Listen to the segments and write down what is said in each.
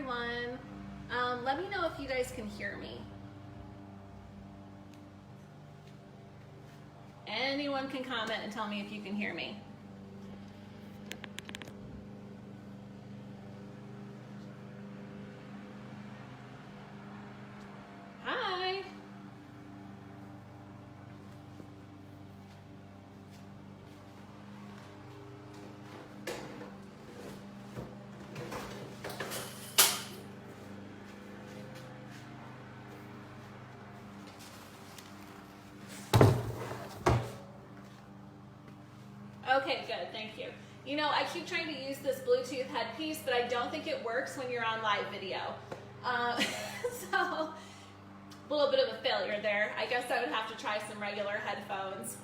everyone. Let me know if you guys can hear me. Anyone can comment and tell me if you can hear me. Hi. Okay, good, thank you. You know, I keep trying to use this Bluetooth headpiece, but I don't think it works when you're on live video. So, a little bit of a failure there. I guess I would have to try some regular headphones.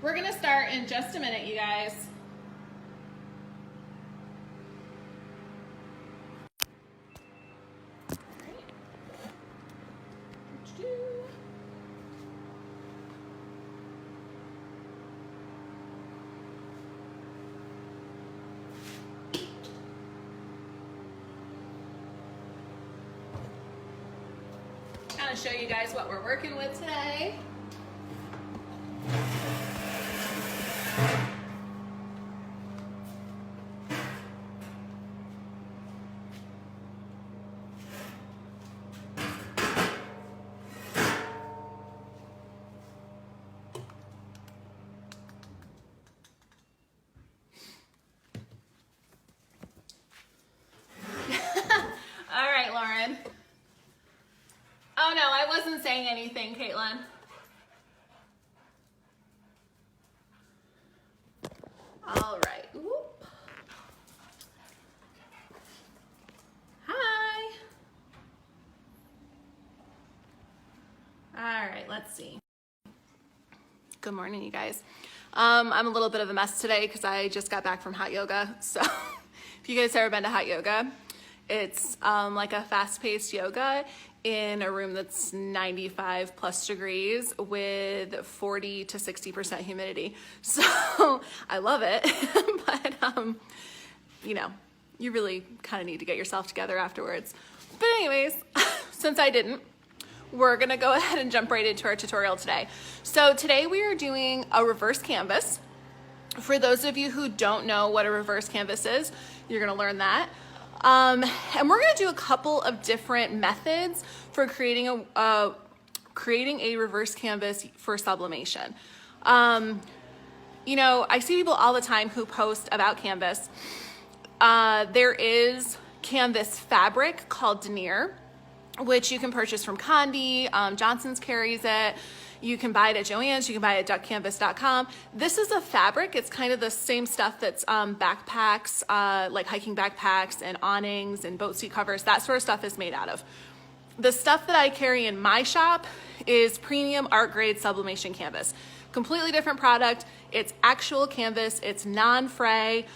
We're gonna start in just a minute, you guys. Kind of show you guys what we're working with today. All right, Lauren. Oh no, I wasn't saying anything, Caitlin. All right. Whoop. Hi. All right, let's see. Good morning, you guys. I'm a little bit of a mess today because I just got back from hot yoga. So if you guys have ever been to hot yoga, it's like a fast-paced yoga in a room that's 95 plus degrees with 40 to 60% humidity. So I love it, but you know, you really kind of need to get yourself together afterwards. But anyways, since I didn't, we're gonna go ahead and jump right into our tutorial today. So today we are doing a reverse canvas. For those of you who don't know what a reverse canvas is, you're gonna learn that. And we're going to do a couple of different methods for creating a reverse canvas for sublimation. You know, I see people all the time who post about canvas. There is canvas fabric called denier, which you can purchase from Condi. Johnson's carries it. You can buy it at Joann's, you can buy it at duckcanvas.com. This is a fabric. It's kind of the same stuff that's backpacks, like hiking backpacks and awnings and boat seat covers, that sort of stuff is made out of. The stuff that I carry in my shop is premium art grade sublimation canvas. Completely different product. It's actual canvas, it's non-fray.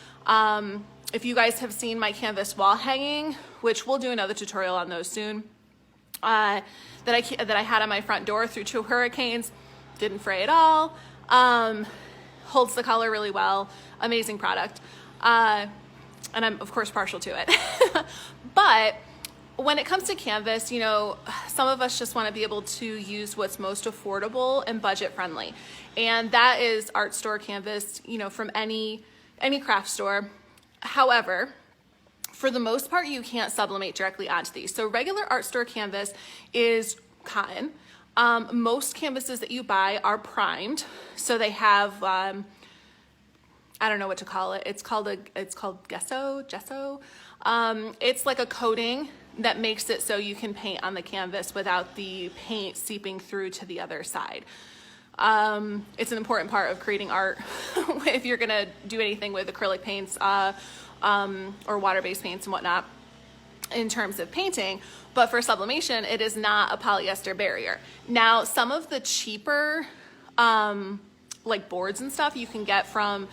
If you guys have seen my canvas wall hanging, which we'll do another tutorial on those soon, that I had on my front door through 2 hurricanes, didn't fray at all, holds the color really well, amazing product, and I'm of course partial to it. But when it comes to canvas, you know, some of us just want to be able to use what's most affordable and budget friendly, and that is art store canvas, you know, from any craft store. However, for the most part, you can't sublimate directly onto these. So regular art store canvas is cotton. Most canvases that you buy are primed. So they have, I don't know what to call it. It's called gesso. It's like a coating that makes it so you can paint on the canvas without the paint seeping through to the other side. It's an important part of creating art if you're gonna do anything with acrylic paints, or water-based paints and whatnot in terms of painting, but for sublimation, it is not a polyester barrier. Now, some of the cheaper, like boards and stuff you can get from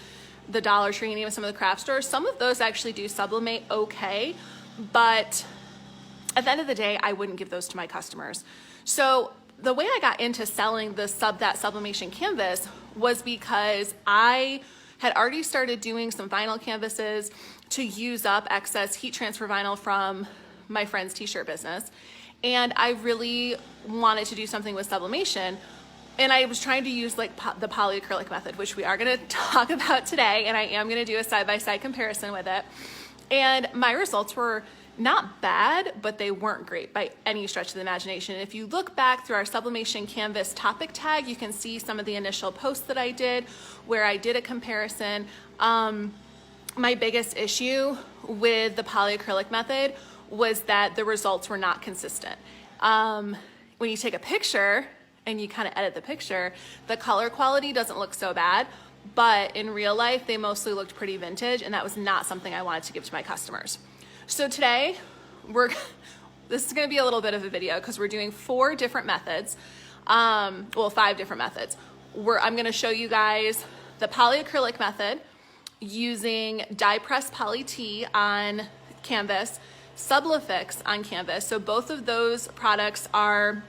the Dollar Tree and even some of the craft stores, some of those actually do sublimate okay, but at the end of the day, I wouldn't give those to my customers. So the way I got into selling that sublimation canvas was because I had already started doing some vinyl canvases to use up excess heat transfer vinyl from my friend's t-shirt business. And I really wanted to do something with sublimation. And I was trying to use like the polyacrylic method, which we are gonna talk about today. And I am gonna do a side-by-side comparison with it. And my results were not bad, but they weren't great by any stretch of the imagination. If you look back through our Sublimation Canvas topic tag, you can see some of the initial posts that I did where I did a comparison. My biggest issue with the polyacrylic method was that the results were not consistent. When you take a picture and you kind of edit the picture, the color quality doesn't look so bad, but in real life, they mostly looked pretty vintage, and that was not something I wanted to give to my customers. So today, this is gonna be a little bit of a video because we're doing 4 different methods, well, 5 different methods. I'm gonna show you guys the polyacrylic method using die press poly T on canvas, Subli-fix on canvas. So both of those products are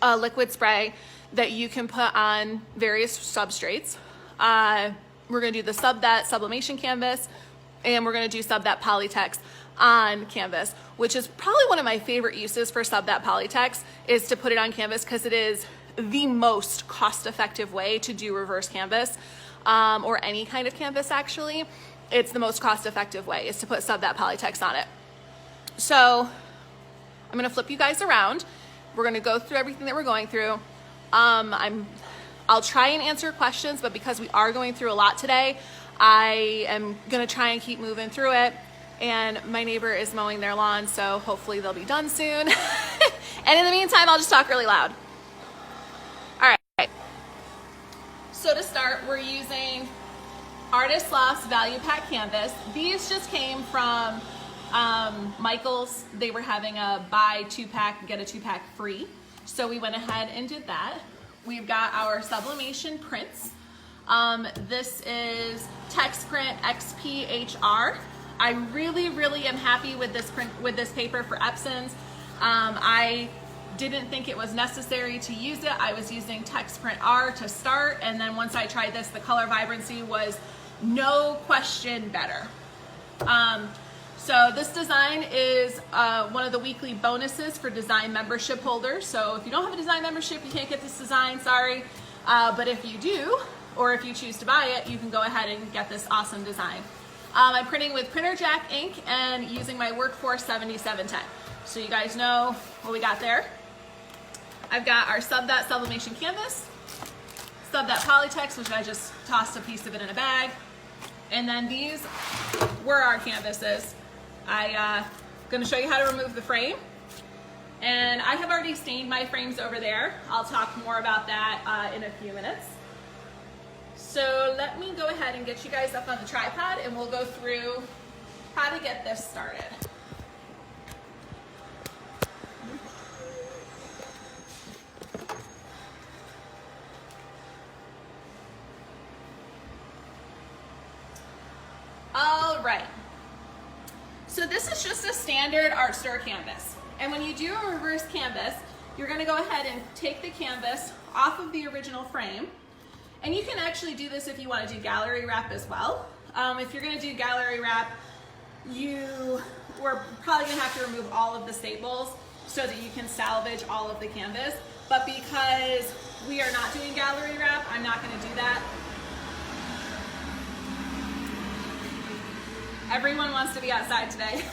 a liquid spray that you can put on various substrates. We're gonna do the Sublimation Canvas, and we're gonna do that Polytex on canvas, which is probably one of my favorite uses for that Polytex, is to put it on canvas because it is the most cost-effective way to do reverse canvas, or any kind of canvas actually. It's the most cost-effective way is to put that Polytex on it. So I'm gonna flip you guys around. We're gonna go through everything that we're going through. I'll try and answer questions, but because we are going through a lot today, I am gonna try and keep moving through it. And my neighbor is mowing their lawn, so hopefully they'll be done soon. And in the meantime, I'll just talk really loud. All right. So to start, we're using Artist Loft's Value Pack Canvas. These just came from Michael's. They were having a buy 2-pack, get a 2-pack free. So we went ahead and did that. We've got our sublimation prints. This is Text Print XPHR. I really, really am happy with this print, with this paper for Epson's. I didn't think it was necessary to use it. I was using Text Print R to start, and then once I tried this, the color vibrancy was no question better. So this design is one of the weekly bonuses for design membership holders. So if you don't have a design membership, you can't get this design, sorry. But if you do, or if you choose to buy it, you can go ahead and get this awesome design. I'm printing with Printer Jack ink and using my Workforce 7710. So you guys know what we got there. I've got our Sublimation Canvas, Polytex, which I just tossed a piece of it in a bag. And then these were our canvases. I'm gonna show you how to remove the frame. And I have already stained my frames over there. I'll talk more about that in a few minutes. So let me go ahead and get you guys up on the tripod, and we'll go through how to get this started. All right. So this is just a standard art store canvas. And when you do a reverse canvas, you're gonna go ahead and take the canvas off of the original frame. And you can actually do this if you want to do gallery wrap as well. If you're going to do gallery wrap, we're probably going to have to remove all of the staples so that you can salvage all of the canvas. But because we are not doing gallery wrap, I'm not going to do that. Everyone wants to be outside today.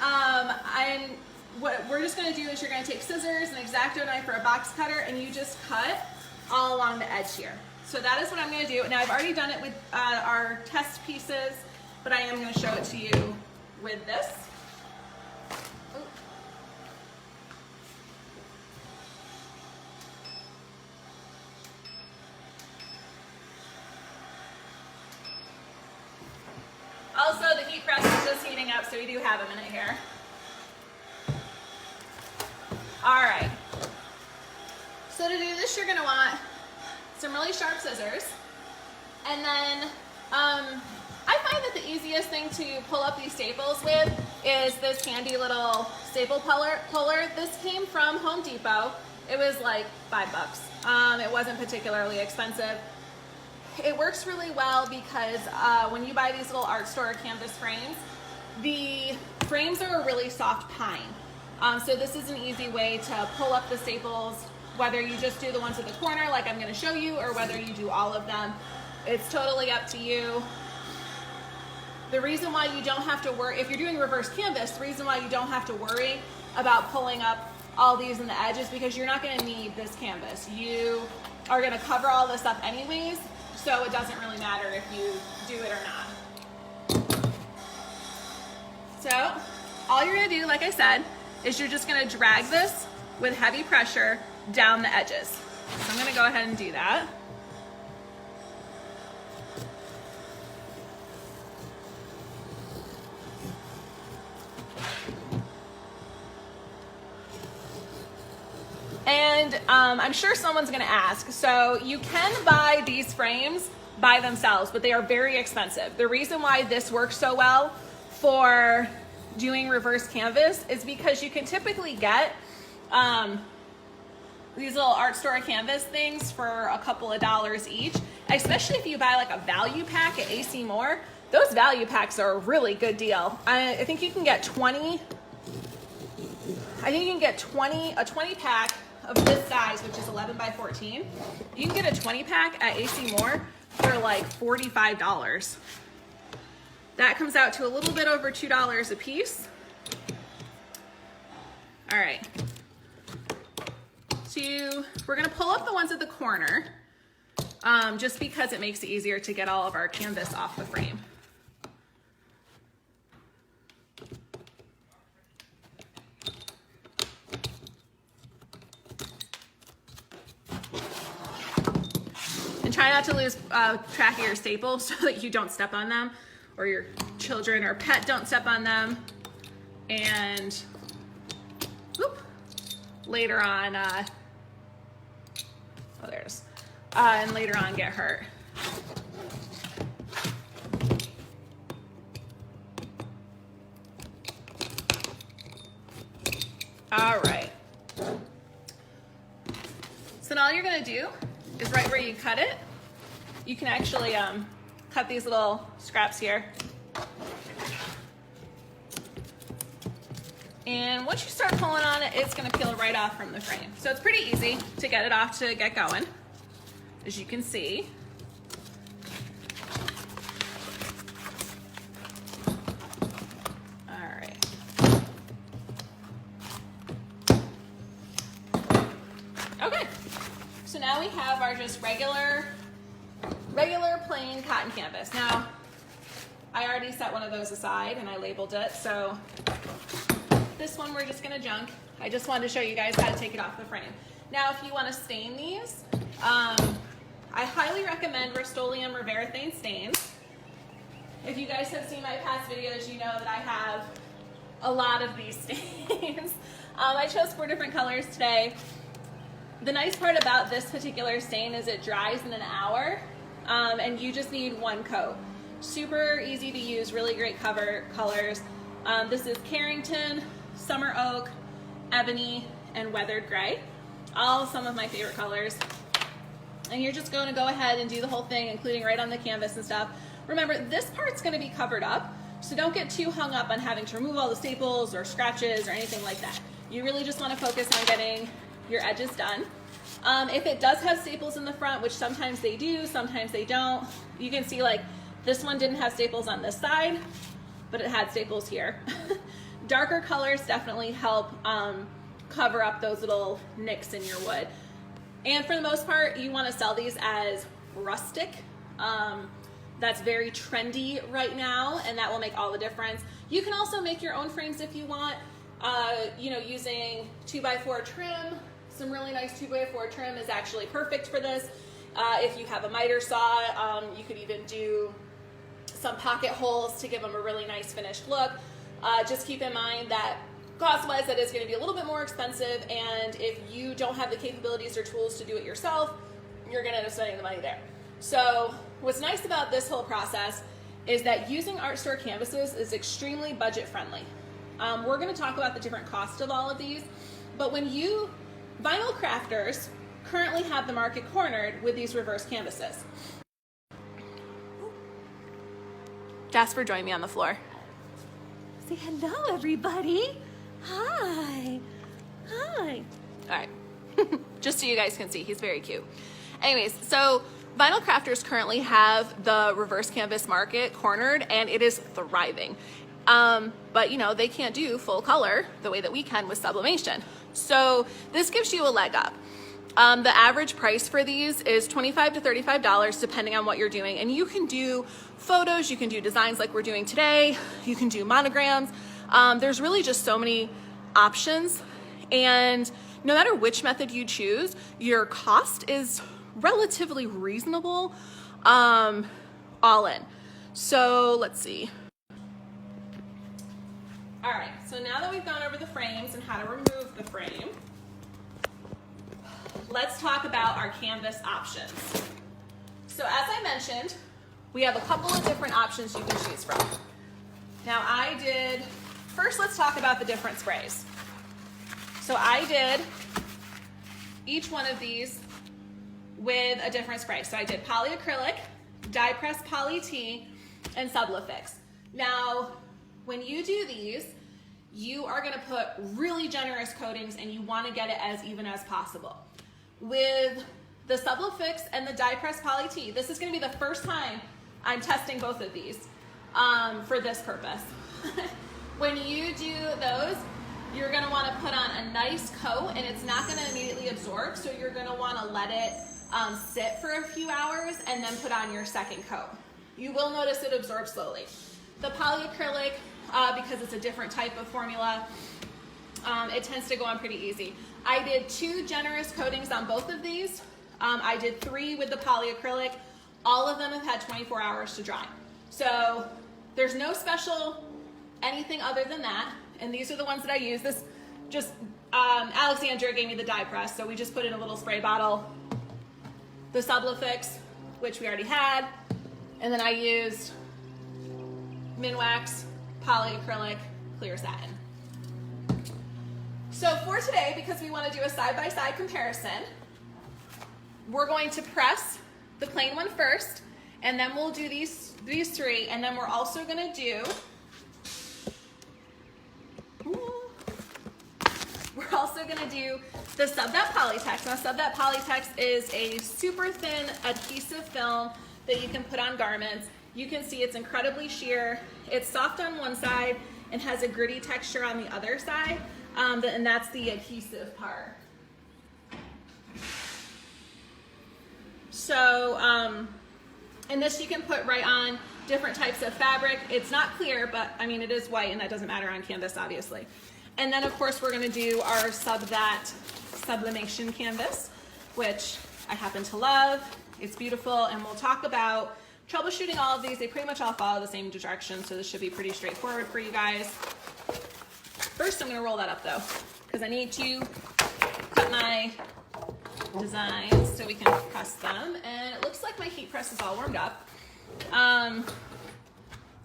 And what we're just going to do is you're going to take scissors, an X-Acto knife, or a box cutter, and you just cut all along the edge here. So that is what I'm going to do. Now I've already done it with our test pieces, but I am going to show it to you with this. Ooh. Also, the heat press is just heating up, so we do have a minute here. All right. So to do this, you're gonna want some really sharp scissors. And then I find that the easiest thing to pull up these staples with is this handy little staple puller. This came from Home Depot. It was like $5. It wasn't particularly expensive. it works really well because when you buy these little art store canvas frames, the frames are a really soft pine. So this is an easy way to pull up the staples, whether you just do the ones at the corner like I'm going to show you, or whether you do all of them. It's totally up to you. The reason why you don't have to worry, if you're doing reverse canvas, the reason why you don't have to worry about pulling up all these in the edges, because you're not going to need this canvas. You are going to cover all this up anyways, so it doesn't really matter if you do it or not. So all you're going to do, like I said, is you're just going to drag this with heavy pressure down the edges. So I'm going to go ahead and do that. And I'm sure someone's going to ask, so you can buy these frames by themselves, but they are very expensive. The reason why this works so well for doing reverse canvas is because you can typically get these little art store canvas things for a couple of dollars each, especially if you buy like a value pack at AC Moore. Those value packs are a really good deal. I think you can get 20. I think you can get a 20 pack of this size, which is 11 by 14. You can get a 20 pack at AC Moore for like $45. That comes out to a little bit over $2 a piece. All right. So we're gonna pull up the ones at the corner just because it makes it easier to get all of our canvas off the frame. And try not to lose track of your staples so that you don't step on them, or your children or pet don't step on them, and whoop, later on, oh there it is, and later on get hurt. All right. So now all you're gonna do is right where you cut it, you can actually cut these little scraps here. And once you start pulling on it, it's gonna peel right off from the frame. So it's pretty easy to get it off to get going, as you can see. All right. Okay, so now we have our just regular plain cotton canvas. Now, I already set one of those aside and I labeled it, so this one we're just gonna junk. I just wanted to show you guys how to take it off the frame. Now, if you wanna stain these, I highly recommend Rust-Oleum Riverathane stains. If you guys have seen my past videos, you know that I have a lot of these stains. I chose 4 different colors today. The nice part about this particular stain is it dries in an hour, and you just need 1 coat. Super easy to use, really great colors. This is Carrington, Summer Oak, Ebony, and Weathered Gray. All some of my favorite colors. And you're just going to go ahead and do the whole thing, including right on the canvas and stuff. Remember, this part's going to be covered up, so don't get too hung up on having to remove all the staples or scratches or anything like that. You really just want to focus on getting your edges done. If it does have staples in the front, which sometimes they do, sometimes they don't, you can see like this one didn't have staples on this side, but it had staples here. Darker colors definitely help cover up those little nicks in your wood. And for the most part, you want to sell these as rustic. That's very trendy right now, and that will make all the difference. You can also make your own frames if you want, using 2x4 trim. Some really nice 2x4 trim is actually perfect for this. If you have a miter saw, you could even do some pocket holes to give them a really nice finished look. Just keep in mind that cost-wise, that is going to be a little bit more expensive, and if you don't have the capabilities or tools to do it yourself, you're going to end up spending the money there. So what's nice about this whole process is that using art store canvases is extremely budget friendly. We're going to talk about the different costs of all of these, but vinyl crafters currently have the market cornered with these reverse canvases. Jasper, join me on the floor. Say hello, everybody. Hi. Hi. All right. Just so you guys can see, he's very cute. Anyways, so Vinyl Crafters currently have the reverse canvas market cornered, and it is thriving. But you know, they can't do full color the way that we can with sublimation. So this gives you a leg up. The average price for these is $25 to $35 depending on what you're doing. And you can do photos, you can do designs like we're doing today, you can do monograms. There's really just so many options. And no matter which method you choose, your cost is relatively reasonable, all in. So let's see. All right, so now that we've gone over the frames and how to remove the frame, let's talk about our canvas options. So as I mentioned, we have a couple of different options you can choose from. Now first let's talk about the different sprays. So I did each one of these with a different spray. So I did polyacrylic, dye press poly T, and Subli-fix. Now, when you do these, you are gonna put really generous coatings and you wanna get it as even as possible. With the Subli-fix and the dye press poly T, this is gonna be the first time I'm testing both of these for this purpose. When you do those, you're gonna wanna put on a nice coat and it's not gonna immediately absorb, so you're gonna wanna let it sit for a few hours and then put on your second coat. You will notice it absorbs slowly. The polyacrylic, because it's a different type of formula, it tends to go on pretty easy. I did 2 generous coatings on both of these. I did 3 with the polyacrylic. All of them have had 24 hours to dry. So there's no special anything other than that. And these are the ones that I use. This just, Alexandra gave me the dye press, so we just put in a little spray bottle. The Subli-fix, which we already had. And then I used Minwax, polyacrylic, clear satin. So for today, because we want to do a side-by-side comparison, we're going to press the plain one first, and then we'll do these 3, and then we're also going to do the Sub That Polytex. Now, Sub That Polytex is a super thin adhesive film that you can put on garments. You can see it's incredibly sheer. It's soft on one side and has a gritty texture on the other side, and that's the adhesive part. So, and this you can put right on different types of fabric. It's not clear, but I mean, it is white and that doesn't matter on canvas, obviously. And then of course, we're gonna do our Sublimation Canvas, which I happen to love. It's beautiful, and we'll talk about troubleshooting all of these. They pretty much all follow the same direction, so this should be pretty straightforward for you guys. First, I'm gonna roll that up though, because I need to cut my designs so we can press them. And it looks like my heat press is all warmed up.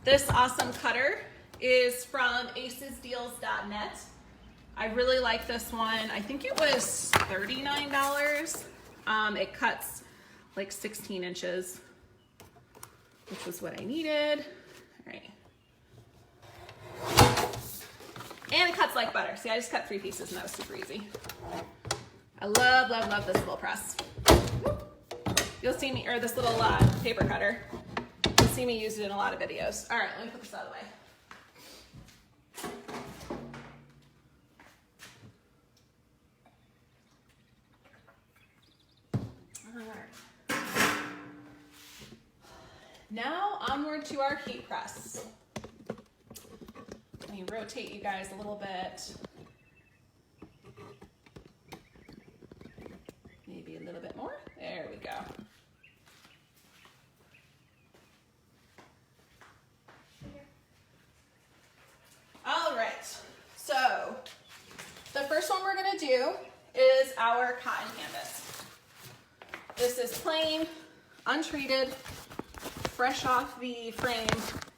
This awesome cutter is from acesdeals.net. I really like this one. I think it was $39. It cuts like 16 inches, which was what I needed. All right. And it cuts like butter. See, I just cut 3 pieces and that was super easy. I love, love, love this little press. You'll see me, or this little paper cutter. You'll see me use it in a lot of videos. All right, let me put this out of the way. Now onward to our heat press. Let me rotate you guys a little bit. Maybe a little bit more. There we go. All right, so the first one we're gonna do is our cotton canvas. This is plain, untreated, fresh off the frame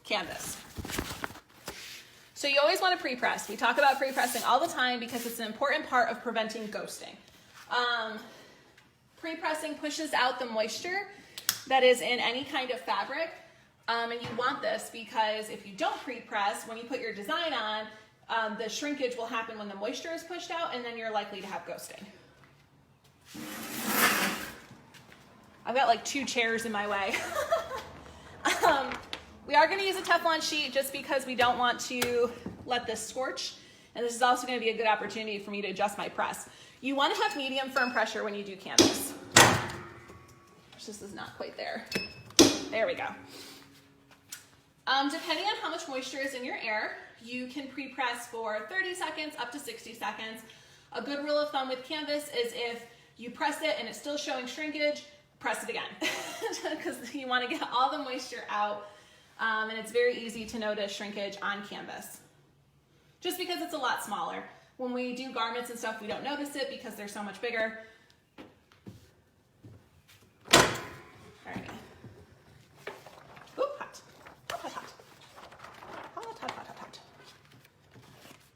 canvas. So you always want to pre-press. We talk about pre-pressing all the time because it's an important part of preventing ghosting. Pre-pressing pushes out the moisture that is in any kind of fabric And you want this because if you don't pre-press, when you put your design on, the shrinkage will happen when the moisture is pushed out, and then you're likely to have ghosting. I've got like 2 chairs in my way. We are going to use a Teflon sheet just because we don't want to let this scorch. And this is also going to be a good opportunity for me to adjust my press. You want to have medium firm pressure when you do canvas. This is not quite there. There we go. Depending on how much moisture is in your air, you can pre-press for 30 seconds up to 60 seconds. A good rule of thumb with canvas is if you press it and it's still showing shrinkage, press it again because you want to get all the moisture out. And it's very easy to notice shrinkage on canvas just because it's a lot smaller. When we do garments and stuff, we don't notice it because they're so much bigger. All right. Ooh, hot. Hot, hot, hot. Hot, hot, hot, hot, hot.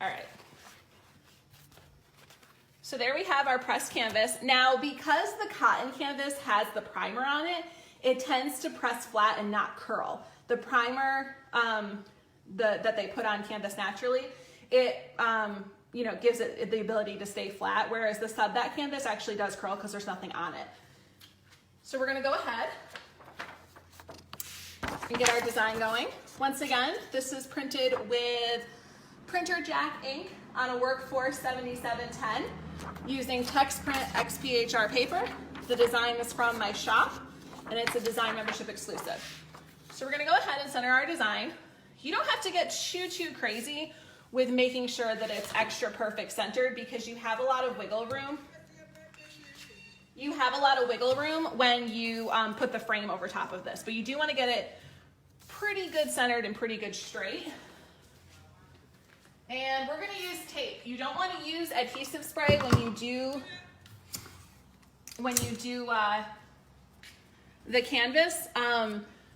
All right. So there we have our pressed canvas. Now, because the cotton canvas has the primer on it, it tends to press flat and not curl. The primer that they put on canvas naturally, it gives it the ability to stay flat, whereas the sub-back canvas actually does curl because there's nothing on it. So we're gonna go ahead and get our design going. Once again, this is printed with Printer Jack ink on a Workforce 7710 using TextPrint XPHR paper. The design is from my shop and it's a design membership exclusive. So we're gonna go ahead and center our design. You don't have to get too crazy with making sure that it's extra perfect centered because you have a lot of wiggle room. You have a lot of wiggle room when you put the frame over top of this, but you do want to get it pretty good centered and pretty good straight. And we're going to use tape. You don't want to use adhesive spray when you do the canvas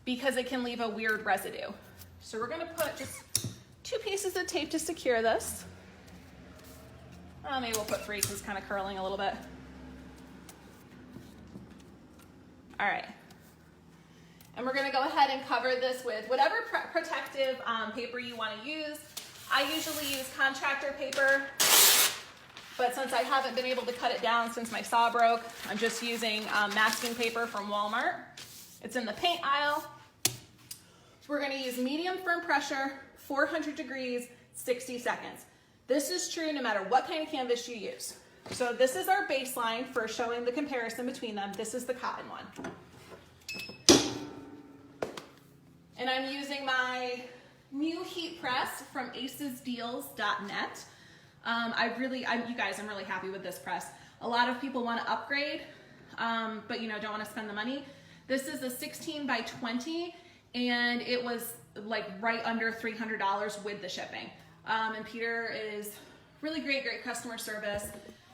because it can leave a weird residue. So we're going to put just 2 pieces of tape to secure this. Maybe we'll put 3 because it's kind of curling a little bit. All right. And we're going to go ahead and cover this with whatever protective paper you want to use. I usually use contractor paper, but since I haven't been able to cut it down since my saw broke, I'm just using masking paper from Walmart. It's in the paint aisle. We're going to use medium firm pressure, 400 degrees, 60 seconds. This is true no matter what kind of canvas you use. So this is our baseline for showing the comparison between them. This is the cotton one. And I'm using my new heat press from acesdeals.net. I'm really happy with this press. A lot of people want to upgrade, but don't want to spend the money. This is a 16 by 20, and it was like right under $300 with the shipping. And Peter is really great customer service.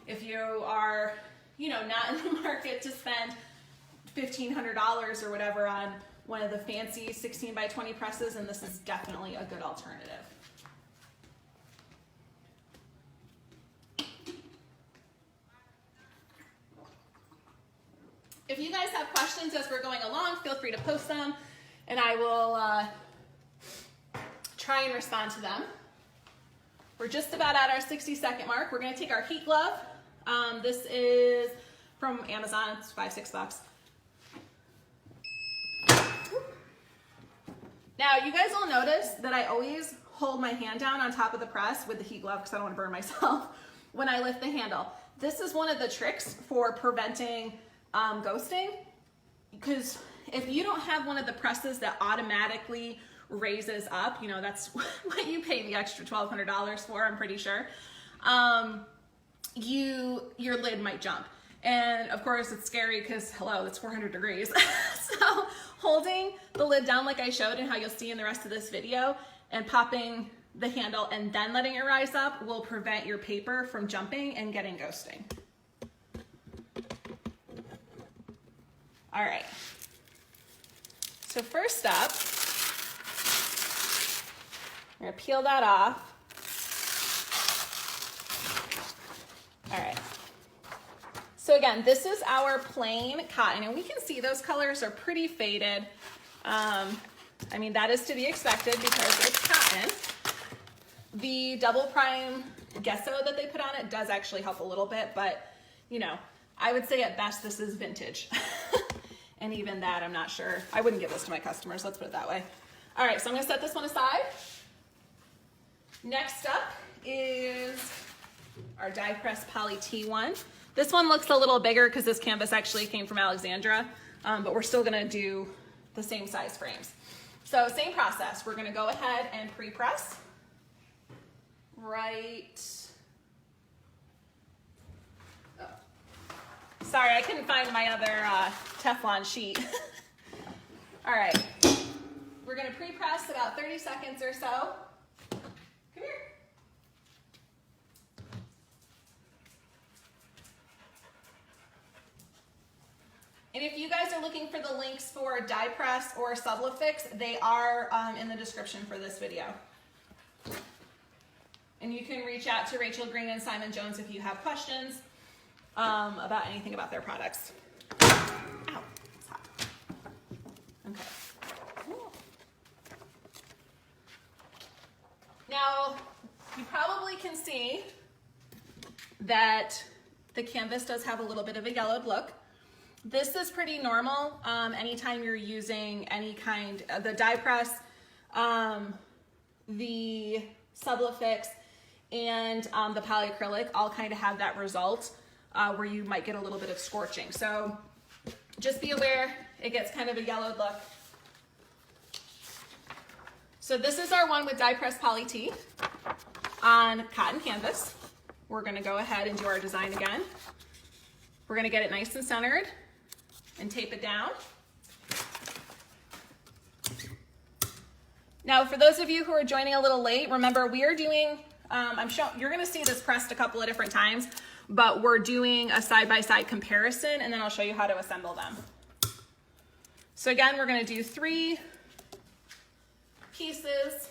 If you are, not in the market to spend $1,500 or whatever on one of the fancy 16 by 20 presses, and this is definitely a good alternative. If you guys have questions as we're going along, feel free to post them, and I will try and respond to them. We're just about at our 60-second mark. We're going to take our heat glove. This is from Amazon. It's $5-6. Now, you guys will notice that I always hold my hand down on top of the press with the heat glove because I don't want to burn myself when I lift the handle. This is one of the tricks for preventing ghosting, because if you don't have one of the presses that automatically raises up, that's what you pay the extra $1,200 for, I'm pretty sure, your lid might jump. And of course it's scary because, hello, it's 400 degrees. So holding the lid down like I showed and how you'll see in the rest of this video, and popping the handle and then letting it rise up will prevent your paper from jumping and getting ghosting. All right. So first up, I'm gonna peel that off. All right. So again, this is our plain cotton, and we can see those colors are pretty faded. I mean, that is to be expected because it's cotton. The double prime gesso that they put on it does actually help a little bit, but you know, I would say at best this is vintage. And even that, I'm not sure. I wouldn't give this to my customers, let's put it that way. All right, so I'm gonna set this one aside. Next up is our die press poly T one. This one looks a little bigger because this canvas actually came from Alexandra, but we're still gonna do the same size frames. So same process, we're gonna go ahead and pre-press right, oh. Sorry, I couldn't find my other Teflon sheet. All right, we're gonna pre-press about 30 seconds or so. Come here. And if you guys are looking for the links for die press or Subli-fix, they are in the description for this video. And you can reach out to Rachel Green and Simon Jones if you have questions about anything about their products. Ow, it's hot. Okay. Now, you probably can see that the canvas does have a little bit of a yellowed look. This is pretty normal anytime you're using any kind of the die press, the Subli-fix, and the polyacrylic all kind of have that result where you might get a little bit of scorching. So just be aware it gets kind of a yellowed look. So this is our one with die press poly T on cotton canvas. We're gonna go ahead and do our design again. We're gonna get it nice and centered and tape it down. Now, for those of you who are joining a little late, remember we are doing, you're gonna see this pressed a couple of different times, but we're doing a side-by-side comparison, and then I'll show you how to assemble them. So again, we're gonna do 3 pieces.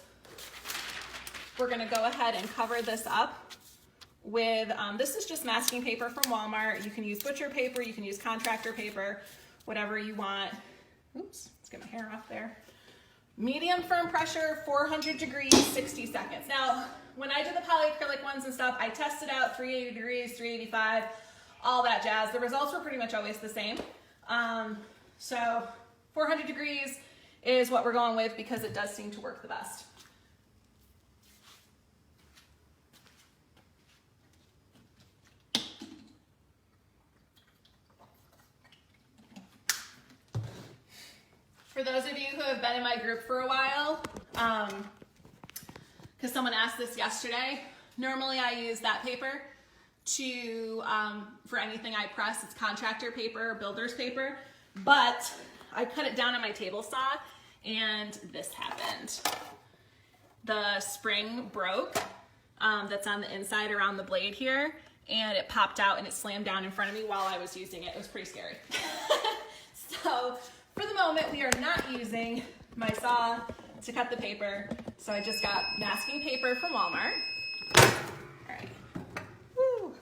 We're gonna go ahead and cover this up with, this is just masking paper from Walmart. You can use butcher paper, you can use contractor paper, whatever you want. Oops, let's get my hair off there. Medium firm pressure, 400 degrees, 60 seconds. Now, when I did the polyacrylic ones and stuff, I tested out 380 degrees, 385, all that jazz. The results were pretty much always the same. So 400 degrees is what we're going with because it does seem to work the best. For those of you who have been in my group for a while, because someone asked this yesterday, normally I use that paper to, for anything I press. It's contractor paper, builder's paper, but I cut it down on my table saw and this happened. The spring broke that's on the inside around the blade here, and it popped out and it slammed down in front of me while I was using it. It was pretty scary. So for the moment, we are not using my saw to cut the paper, so I just got masking paper from Walmart. All right. Woo.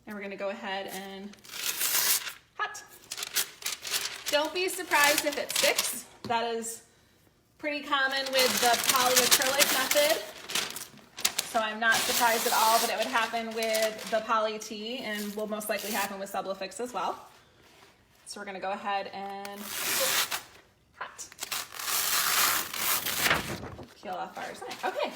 And we're gonna go ahead and hot. Don't be surprised if it sticks. That is pretty common with the polyacrylic method. So I'm not surprised at all that it would happen with the poly T, and will most likely happen with Subli-fix as well. So we're gonna go ahead and hot. Peel off our sign. Okay.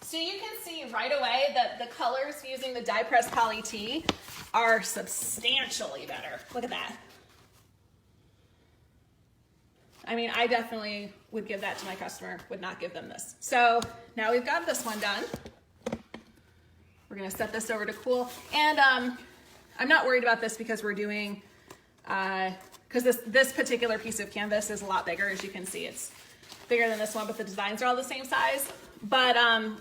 So you can see right away that the colors using the die press poly T are substantially better. Look at that. I mean, I definitely would give that to my customer, would not give them this. So now we've got this one done. We're gonna set this over to cool. And I'm not worried about this because we're doing, because this particular piece of canvas is a lot bigger. As you can see, it's bigger than this one, but the designs are all the same size. But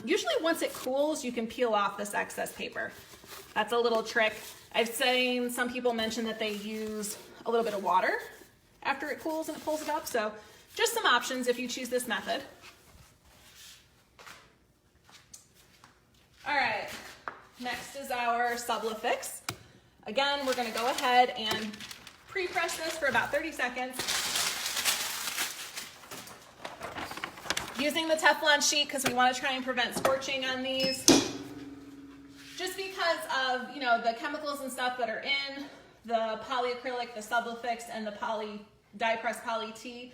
usually once it cools, you can peel off this excess paper. That's a little trick. I've seen some people mention that they use a little bit of water after it cools and it pulls it up. So just some options if you choose this method. All right, next is our Subli-fix. Again, we're gonna go ahead and pre-press this for about 30 seconds. Using the Teflon sheet because we want to try and prevent scorching on these. Just because of, you know, the chemicals and stuff that are in the polyacrylic, the Subli-fix, and the die press poly T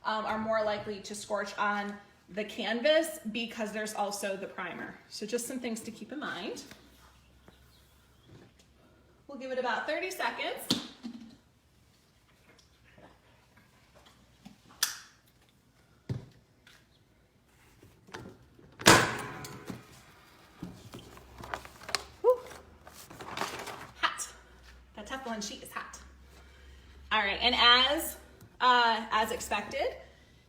are more likely to scorch on the canvas because there's also the primer. So just some things to keep in mind. We'll give it about 30 seconds. Whew. Hot. That Teflon sheet is hot. All right, and as expected,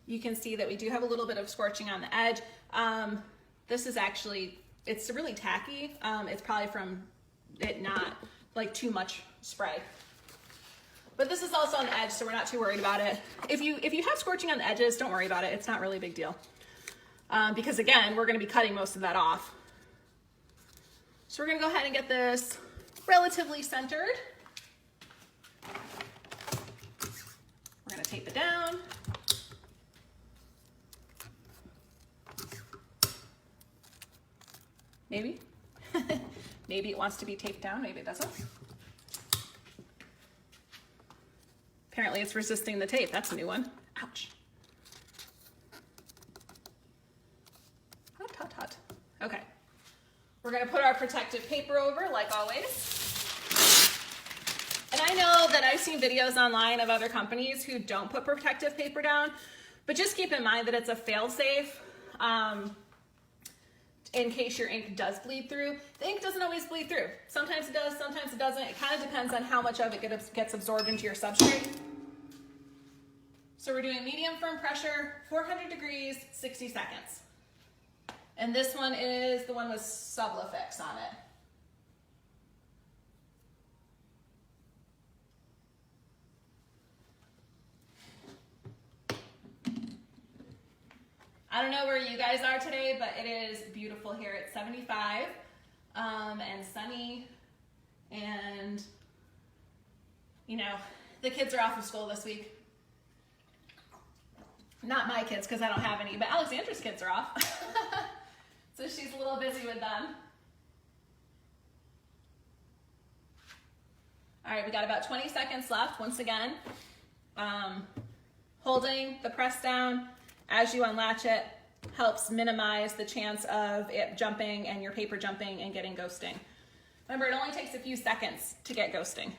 you can see that we do have a little bit of scorching on the edge. This is actually, it's really tacky. It's probably from it not like too much spray. But this is also on the edge, so we're not too worried about it. If you have scorching on the edges, don't worry about it. It's not really a big deal. Because again, we're gonna be cutting most of that off. So we're gonna go ahead and get this relatively centered. We're gonna tape it down. Maybe. Maybe it wants to be taped down, maybe it doesn't. Apparently it's resisting the tape. That's a new one. Ouch. Hot, hot, hot. Okay. We're gonna put our protective paper over, like always. And I know that I've seen videos online of other companies who don't put protective paper down, but just keep in mind that it's a fail-safe. In case your ink does bleed through. The ink doesn't always bleed through. Sometimes it does, sometimes it doesn't. It kind of depends on how much of it gets absorbed into your substrate. So we're doing medium firm pressure, 400 degrees, 60 seconds. And this one is the one with Subli-fix on it. I don't know where you guys are today, but it is beautiful here. It's 75 and sunny, and you know, the kids are off of school this week. Not my kids because I don't have any, but Alexandra's kids are off. So she's a little busy with them. All right, we got about 20 seconds left. Once again, holding the press down as you unlatch it helps minimize the chance of it jumping and your paper jumping and getting ghosting. Remember, it only takes a few seconds to get ghosting.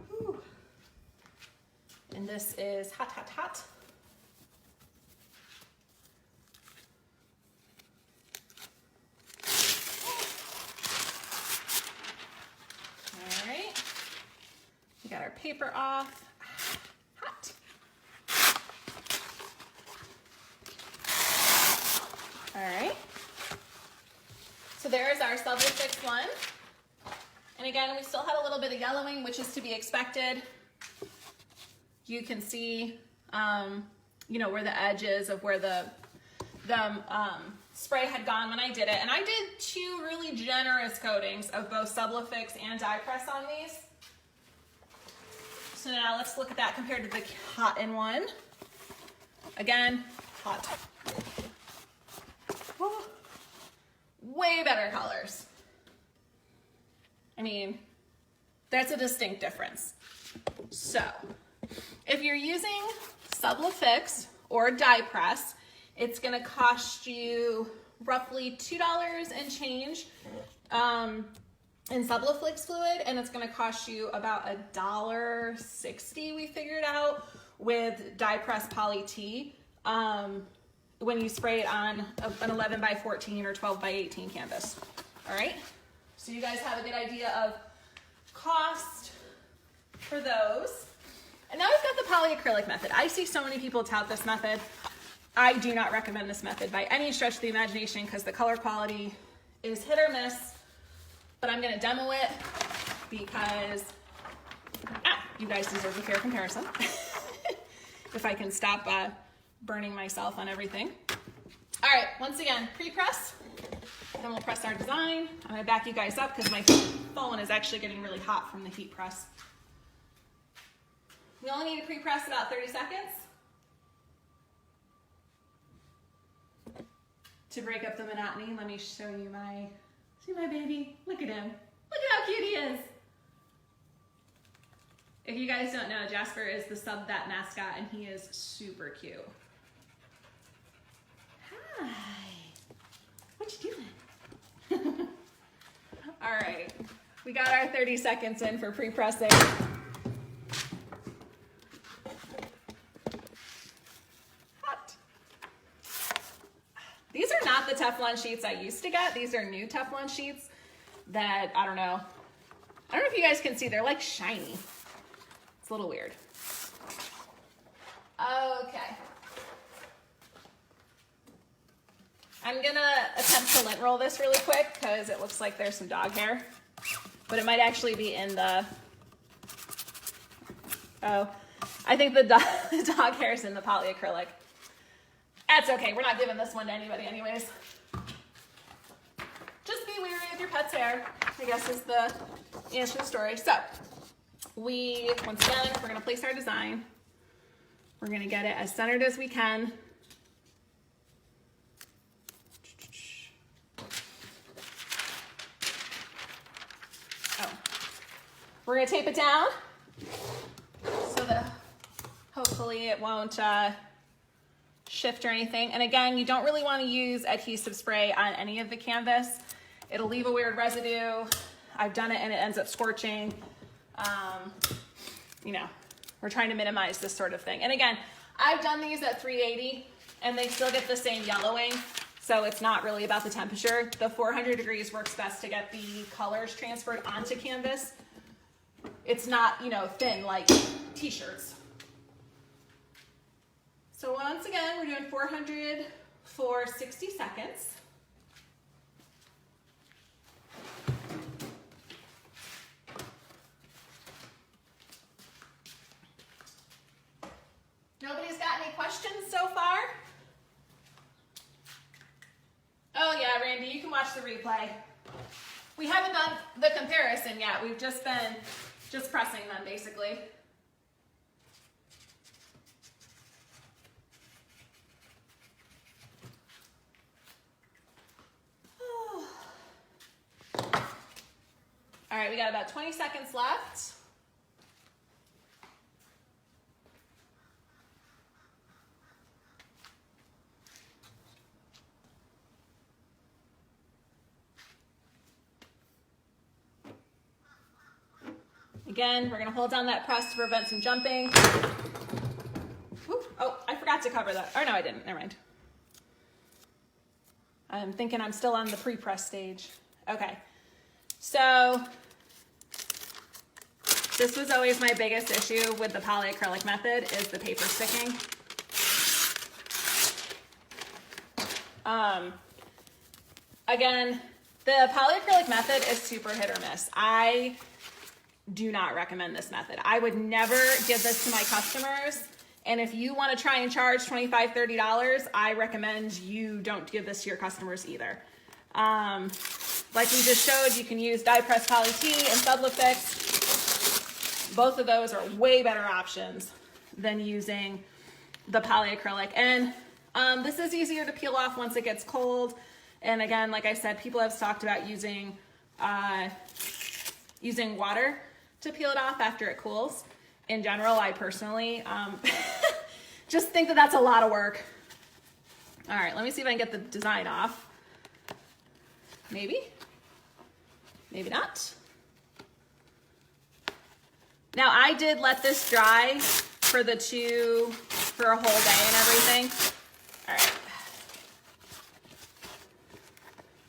Whew. And this is hot, hot, hot. All right, we got our paper off. Hot. All right. So there's our Subli-fix one. And again, we still had a little bit of yellowing, which is to be expected. You can see, you know, where the edge is of where the spray had gone when I did it. And I did 2 really generous coatings of both Subli-fix and die press on these. So now let's look at that compared to the hot in one. Again, hot. Woo. Way better colors. I mean, that's a distinct difference. So, if you're using Subli-fix or die press, it's gonna cost you roughly $2 and change in Subli-fix fluid, and it's gonna cost you about $1.60, we figured out, with die press poly T when you spray it on an 11 by 14 or 12 by 18 canvas. All right, so you guys have a good idea of cost for those. And now we've got the polyacrylic method. I see so many people tout this method. I do not recommend this method by any stretch of the imagination because the color quality is hit or miss, but I'm gonna demo it because you guys deserve a fair comparison. If I can stop burning myself on everything. All right, once again, pre-press, then we'll press our design. I'm gonna back you guys up because my phone is actually getting really hot from the heat press. We only need to pre-press about 30 seconds to break up the monotony. Let me show you see my baby. Look at him. Look at how cute he is. If you guys don't know, Jasper is the That mascot, and he is super cute. Hi. What you doing? All right. We got our 30 seconds in for pre-pressing. Hot. These are not the Teflon sheets I used to get. These are new Teflon sheets that, I don't know if you guys can see, they're like shiny. It's a little weird. Okay. I'm gonna attempt to lint roll this really quick because it looks like there's some dog hair, but it might actually be in the, I think the dog hair is in the polyacrylic. That's okay, we're not giving this one to anybody anyways. Just be wary of your pet's hair, I guess is the answer to the story. So, once again, we're gonna place our design. We're gonna get it as centered as we can. We're gonna tape it down so that hopefully it won't shift or anything. And again, you don't really wanna use adhesive spray on any of the canvas. It'll leave a weird residue. I've done it and it ends up scorching. You know, we're trying to minimize this sort of thing. And again, I've done these at 380 and they still get the same yellowing. So it's not really about the temperature. The 400 degrees works best to get the colors transferred onto canvas. It's not, you know, thin like t-shirts. So once again, we're doing 400 for 60 seconds. Nobody's got any questions so far? Oh yeah, Randy, you can watch the replay. We haven't done the comparison yet. We've just been pressing them basically. All right, we got about 20 seconds left. Again, we're gonna hold down that press to prevent some jumping. Whoop. Oh, I forgot to cover that. Or no, I didn't, never mind. I'm thinking I'm still on the pre-press stage. Okay, so this was always my biggest issue with the polyacrylic method is the paper sticking. Again, the polyacrylic method is super hit or miss. I do not recommend this method. I would never give this to my customers. And if you want to try and charge $25, $30, I recommend you don't give this to your customers either. Like we just showed, you can use die press poly T and Subli-fix. Both of those are way better options than using the polyacrylic. And this is easier to peel off once it gets cold. And again, like I said, people have talked about using water to peel it off after it cools. In general, I personally just think that that's a lot of work. All right, let me see if I can get the design off. Maybe, maybe not. Now I did let this dry for a whole day and everything. All right.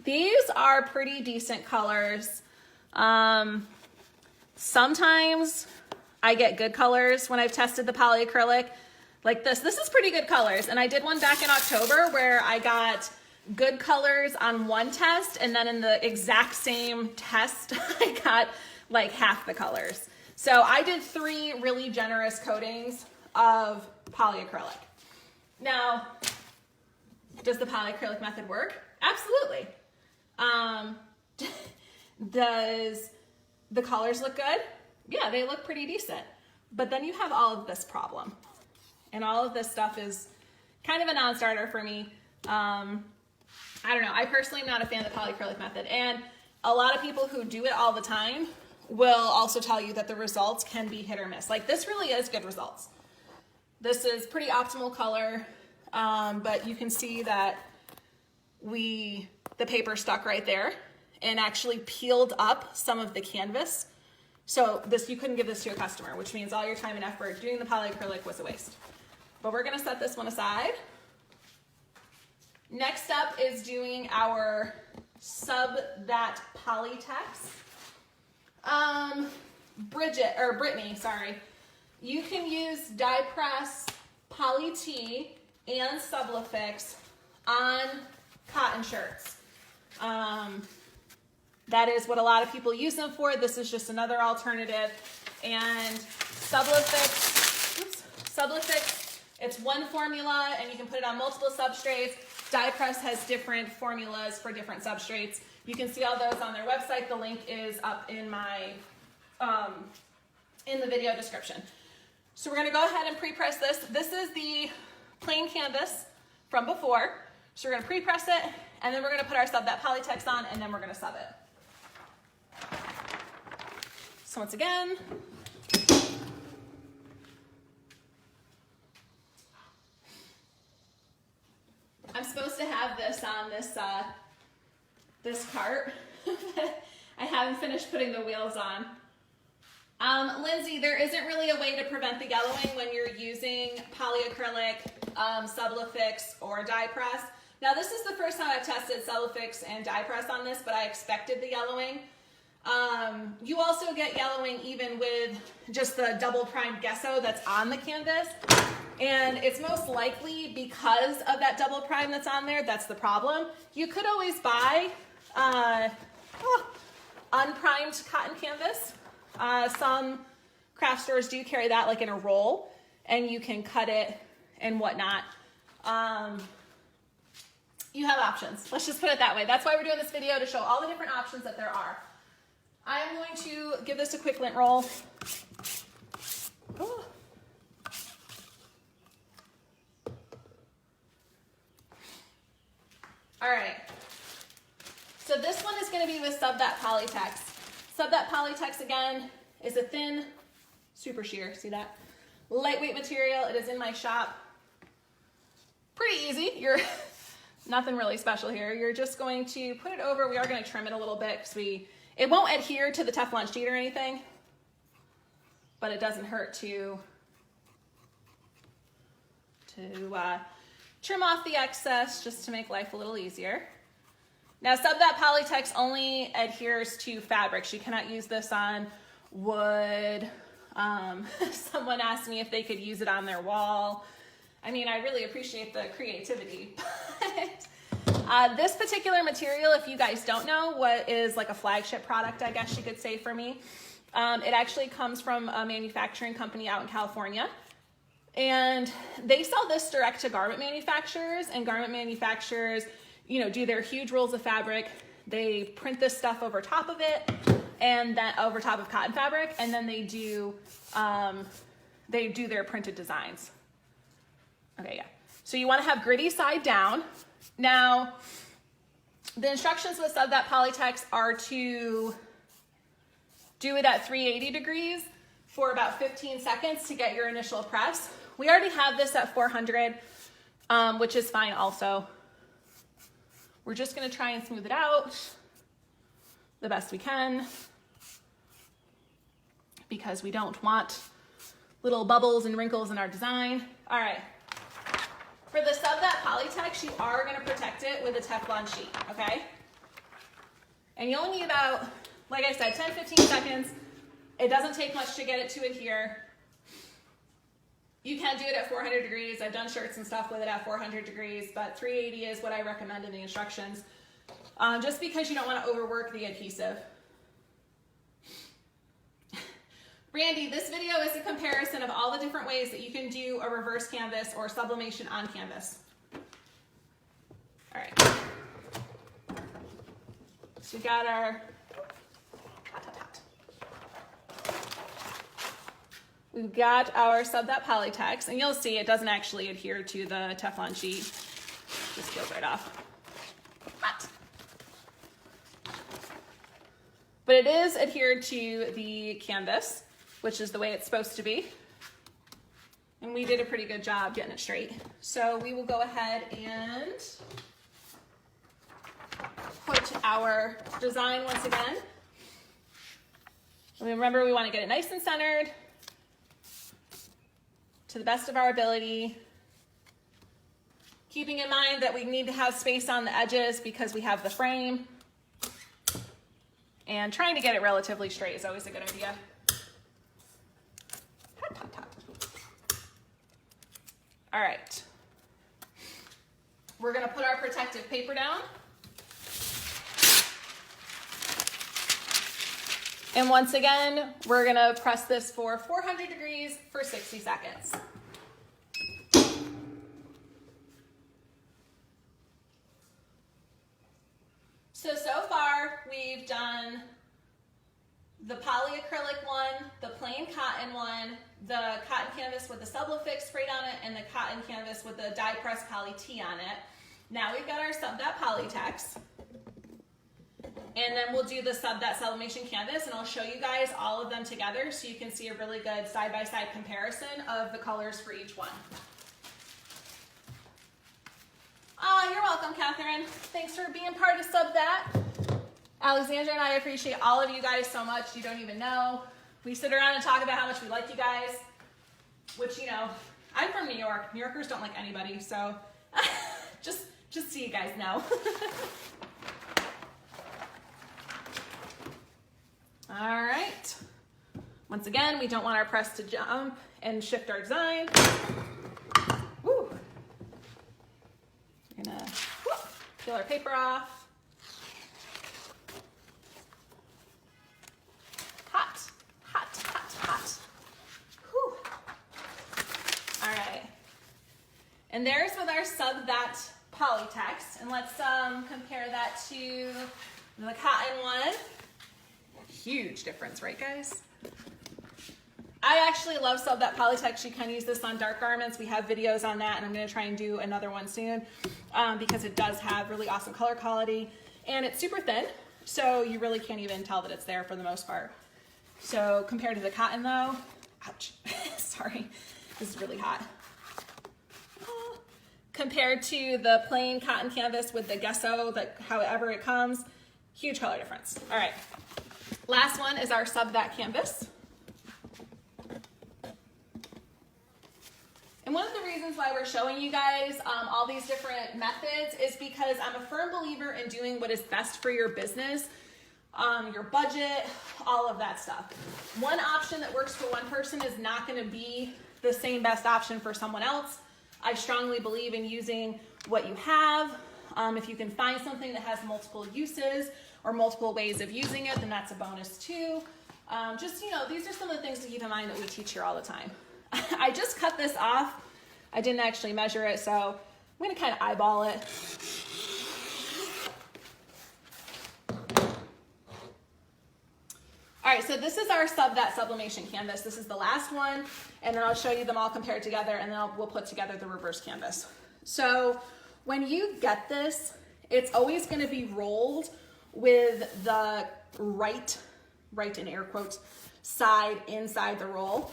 These are pretty decent colors. Sometimes I get good colors when I've tested the polyacrylic. Like this is pretty good colors. And I did one back in October where I got good colors on one test, and then in the exact same test, I got like half the colors. So I did 3 really generous coatings of polyacrylic. Now, does the polyacrylic method work? Absolutely. Does the colors look good? Yeah, they look pretty decent. But then you have all of this problem. And all of this stuff is kind of a non-starter for me. I don't know. I personally am not a fan of the polyacrylic method. And a lot of people who do it all the time will also tell you that the results can be hit or miss. Like this really is good results. This is pretty optimal color, but you can see that the paper stuck right there and actually peeled up some of the canvas. So you couldn't give this to a customer, which means all your time and effort doing the polyacrylic was a waste. But we're gonna set this one aside. Next up is doing our Polytex. Brittany, sorry. You can use die press, poly tee, and Subli-fix on cotton shirts. That is what a lot of people use them for. This is just another alternative. And Subli-fix, it's one formula and you can put it on multiple substrates. Die press has different formulas for different substrates. You can see all those on their website. The link is up in my in the video description. So we're gonna go ahead and pre-press this. This is the plain canvas from before. So we're gonna pre-press it, and then we're gonna put our Polytex on, and then we're gonna sub it. So once again, I'm supposed to have this on this cart. I haven't finished putting the wheels on. Lindsay, there isn't really a way to prevent the yellowing when you're using polyacrylic, Subli-fix, or die press. Now this is the first time I've tested Subli-fix and die press on this, but I expected the yellowing. You also get yellowing even with just the double primed gesso that's on the canvas. And it's most likely because of that double prime that's on there, that's the problem. You could always buy unprimed cotton canvas. Some craft stores do carry that like in a roll, and you can cut it and whatnot. You have options. Let's just put it that way. That's why we're doing this video, to show all the different options that there are. I am going to give this a quick lint roll. Oh. All right. So this one is going to be with Polytex. Polytex again is a thin, super sheer. See that? Lightweight material. It is in my shop. Pretty easy. You're nothing really special here. You're just going to put it over. We are going to trim it a little bit because it won't adhere to the Teflon sheet or anything, but it doesn't hurt to trim off the excess just to make life a little easier. Now, Polytex only adheres to fabrics. You cannot use this on wood. Someone asked me if they could use it on their wall. I mean, I really appreciate the creativity. But this particular material, if you guys don't know, what is like a flagship product, I guess you could say for me, it actually comes from a manufacturing company out in California. And they sell this direct to garment manufacturers, and garment manufacturers, do their huge rolls of fabric. They print this stuff over top of it, and then over top of cotton fabric, and then they do their printed designs. Okay, yeah. So you want to have gritty side down. Now, the instructions with Polytex are to do it at 380 degrees for about 15 seconds to get your initial press. We already have this at 400, which is fine also. We're just going to try and smooth it out the best we can because we don't want little bubbles and wrinkles in our design. All right. For the Polytex, you are going to protect it with a Teflon sheet, okay? And you only need about, like I said, 10-15 seconds. It doesn't take much to get it to adhere. You can do it at 400 degrees. I've done shirts and stuff with it at 400 degrees, but 380 is what I recommend in the instructions, just because you don't want to overwork the adhesive. Randy, this video is a comparison of all the different ways that you can do a reverse canvas or sublimation on canvas. All right. So we got our we've got our Sub That Polytext, and you'll see it doesn't actually adhere to the Teflon sheet. Just peels right off. Hot. But it is adhered to the canvas, which is the way it's supposed to be. And we did a pretty good job getting it straight. So we will go ahead and put our design once again. And remember, we want to get it nice and centered to the best of our ability. Keeping in mind that we need to have space on the edges because we have the frame. And trying to get it relatively straight is always a good idea. Hot, hot, hot. All right. We're going to put our protective paper down. And once again, we're going to press this for 400 degrees for 60 seconds. So far, we've done the polyacrylic one, the plain cotton one, the cotton canvas with the Subli-fix sprayed on it, and the cotton canvas with the die press poly tee on it. Now we've got our Sub That Polytext. And then we'll do the Sub That Sublimation Canvas, and I'll show you guys all of them together so you can see a really good side-by-side comparison of the colors for each one. Oh, you're welcome, Catherine. Thanks for being part of Sub That. Alexandra and I appreciate all of you guys so much. You don't even know. We sit around and talk about how much we like you guys, which, you know, I'm from New York. New Yorkers don't like anybody, so just so you guys know. All right. Once again, we don't want our press to jump and shift our design. Woo. We're gonna peel our paper off. Hot, hot, hot, hot. Whew. All right. And there's with our Sub That Polytext. And let's compare that to the cotton one. Huge difference, right, guys? I actually love Sub That Polytext. You can use this on dark garments. We have videos on that, and I'm going to try and do another one soon because it does have really awesome color quality, and it's super thin, so you really can't even tell that it's there for the most part. So compared to the cotton, though, ouch, sorry, this is really hot. Compared to the plain cotton canvas with the gesso, however it comes, huge color difference. All right. Last one is our Sub That canvas. And one of the reasons why we're showing you guys all these different methods is because I'm a firm believer in doing what is best for your business, your budget, all of that stuff. One option that works for one person is not going to be the same best option for someone else. I strongly believe in using what you have. If you can find something that has multiple uses or multiple ways of using it, then that's a bonus too. Just, you know, these are some of the things to keep in mind that we teach here all the time. I just cut this off. I didn't actually measure it, so I'm going to kind of eyeball it. All right, so this is our Sub That Sublimation Canvas. This is the last one, and then I'll show you them all compared together, and then we'll put together the reverse canvas. So when you get this, it's always going to be rolled with the right in air quotes, side inside the roll.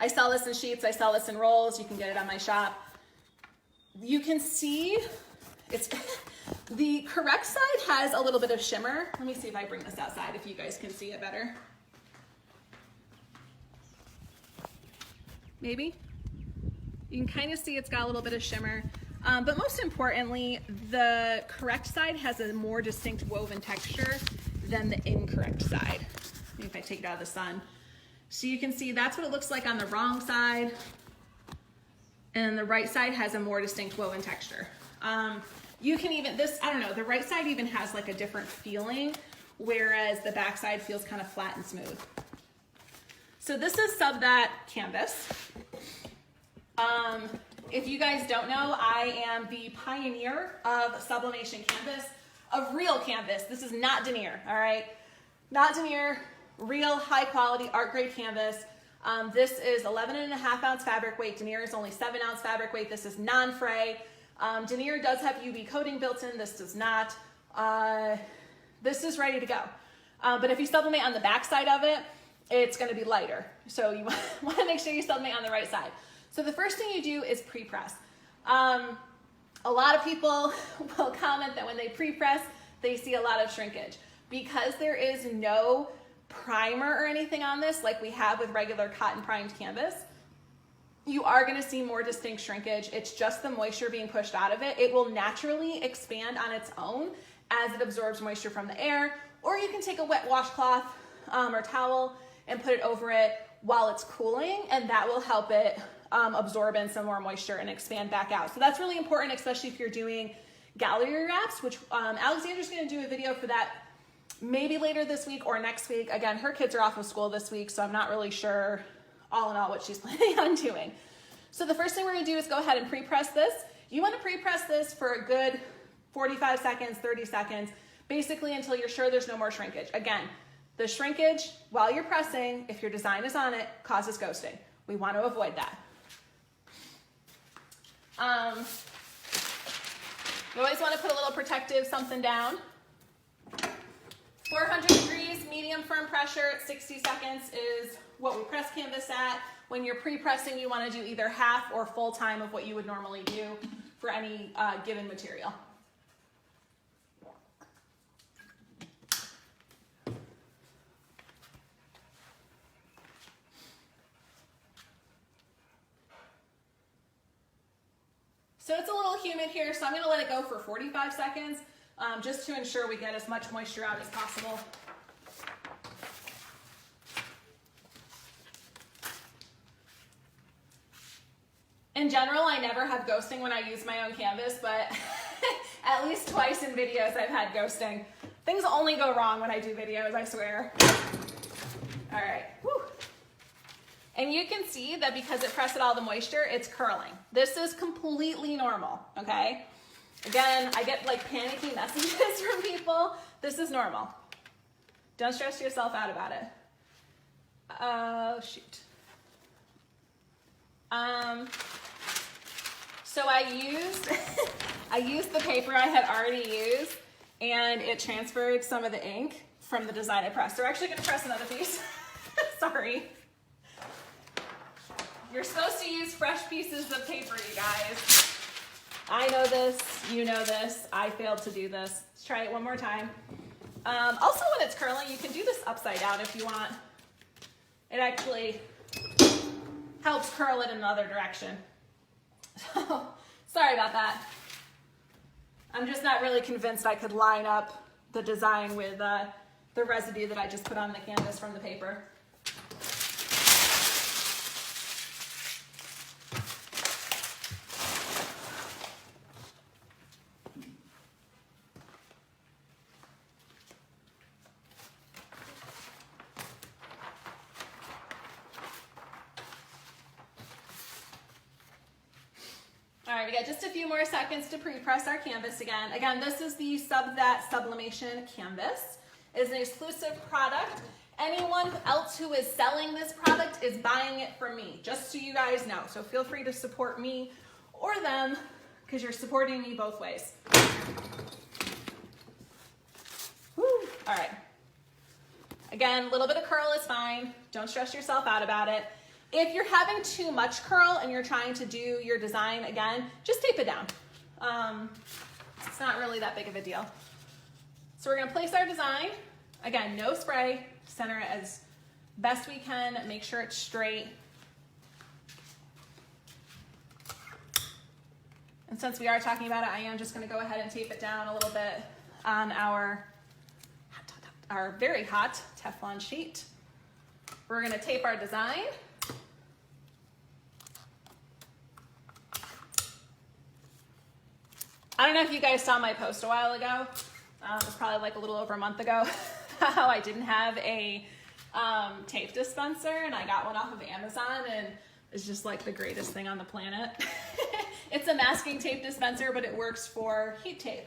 I sell this in sheets, I sell this in rolls, you can get it on my shop. You can see it's the correct side has a little bit of shimmer. Let me see if I bring this outside if you guys can see it better. Maybe? You can kind of see it's got a little bit of shimmer. But most importantly, the correct side has a more distinct woven texture than the incorrect side. Maybe if I take it out of the sun. So you can see that's what it looks like on the wrong side. And the right side has a more distinct woven texture. You can even, I don't know, the right side even has like a different feeling, whereas the back side feels kind of flat and smooth. So this is Sub That Canvas. If you guys don't know, I am the pioneer of Sublimation Canvas, of real canvas. This is not denier, all right? Not denier. real high quality art grade canvas. This is 11.5 ounce fabric weight. Denier is only 7 ounce fabric weight. This is non-fray. Denier does have UV coating built in. This does not. This is ready to go. But if you sublimate on the back side of it, it's going to be lighter. So you want to make sure you sublimate on the right side. So the first thing you do is pre-press. A lot of people will comment that when they pre-press, they see a lot of shrinkage. Because there is no primer or anything on this like we have with regular cotton primed canvas, you are going to see more distinct shrinkage. It's just the moisture being pushed out of it. It will naturally expand on its own as it absorbs moisture from the air, or you can take a wet washcloth or towel and put it over it while it's cooling, and that will help it absorb in some more moisture and expand back out. So that's really important, especially if you're doing gallery wraps, which Alexandra's going to do a video for that maybe later this week or next week. Again, her kids are off of school this week, so I'm not really sure all in all what she's planning on doing. So the first thing we're going to do is go ahead and pre-press this. You want to pre-press this for a good 45 seconds, 30 seconds, basically until you're sure there's no more shrinkage. Again, the shrinkage while you're pressing, if your design is on it, causes ghosting. We want to avoid that. You always want to put a little protective something down. 400 degrees, medium firm pressure, 60 seconds is what we press canvas at. When you're pre-pressing, you want to do either half or full time of what you would normally do for any given material. So it's a little humid here, so I'm going to let it go for 45 seconds just to ensure we get as much moisture out as possible. In general, I never have ghosting when I use my own canvas, but at least twice in videos I've had ghosting. Things only go wrong when I do videos, I swear. All right. Whew. And you can see that because it pressed all the moisture, it's curling. This is completely normal, okay? Again, I get like panicky messages from people. This is normal. Don't stress yourself out about it. Oh, shoot. So I used the paper I had already used, and it transferred some of the ink from the design I pressed. So we're actually gonna press another piece. Sorry. You're supposed to use fresh pieces of paper, you guys. I know this, you know this, I failed to do this. Let's try it one more time. Also, when it's curling, you can do this upside down if you want. It actually helps curl it in another direction. So, sorry about that. I'm just not really convinced I could line up the design with the residue that I just put on the canvas from the paper. All right, we got just a few more seconds to pre-press our canvas again. Again, this is the Sublimation Canvas. It is an exclusive product. Anyone else who is selling this product is buying it from me, just so you guys know. So feel free to support me or them, because you're supporting me both ways. Woo. All right. Again, a little bit of curl is fine. Don't stress yourself out about it. If you're having too much curl and you're trying to do your design again, just tape it down. It's not really that big of a deal. So we're gonna place our design. Again, no spray, center it as best we can, make sure it's straight. And since we are talking about it, I am just gonna go ahead and tape it down a little bit on our very hot Teflon sheet. We're gonna tape our design. I don't know if you guys saw my post a while ago. It was probably like a little over a month ago. How I didn't have a tape dispenser, and I got one off of Amazon, and it's just like the greatest thing on the planet. It's a masking tape dispenser, but it works for heat tape.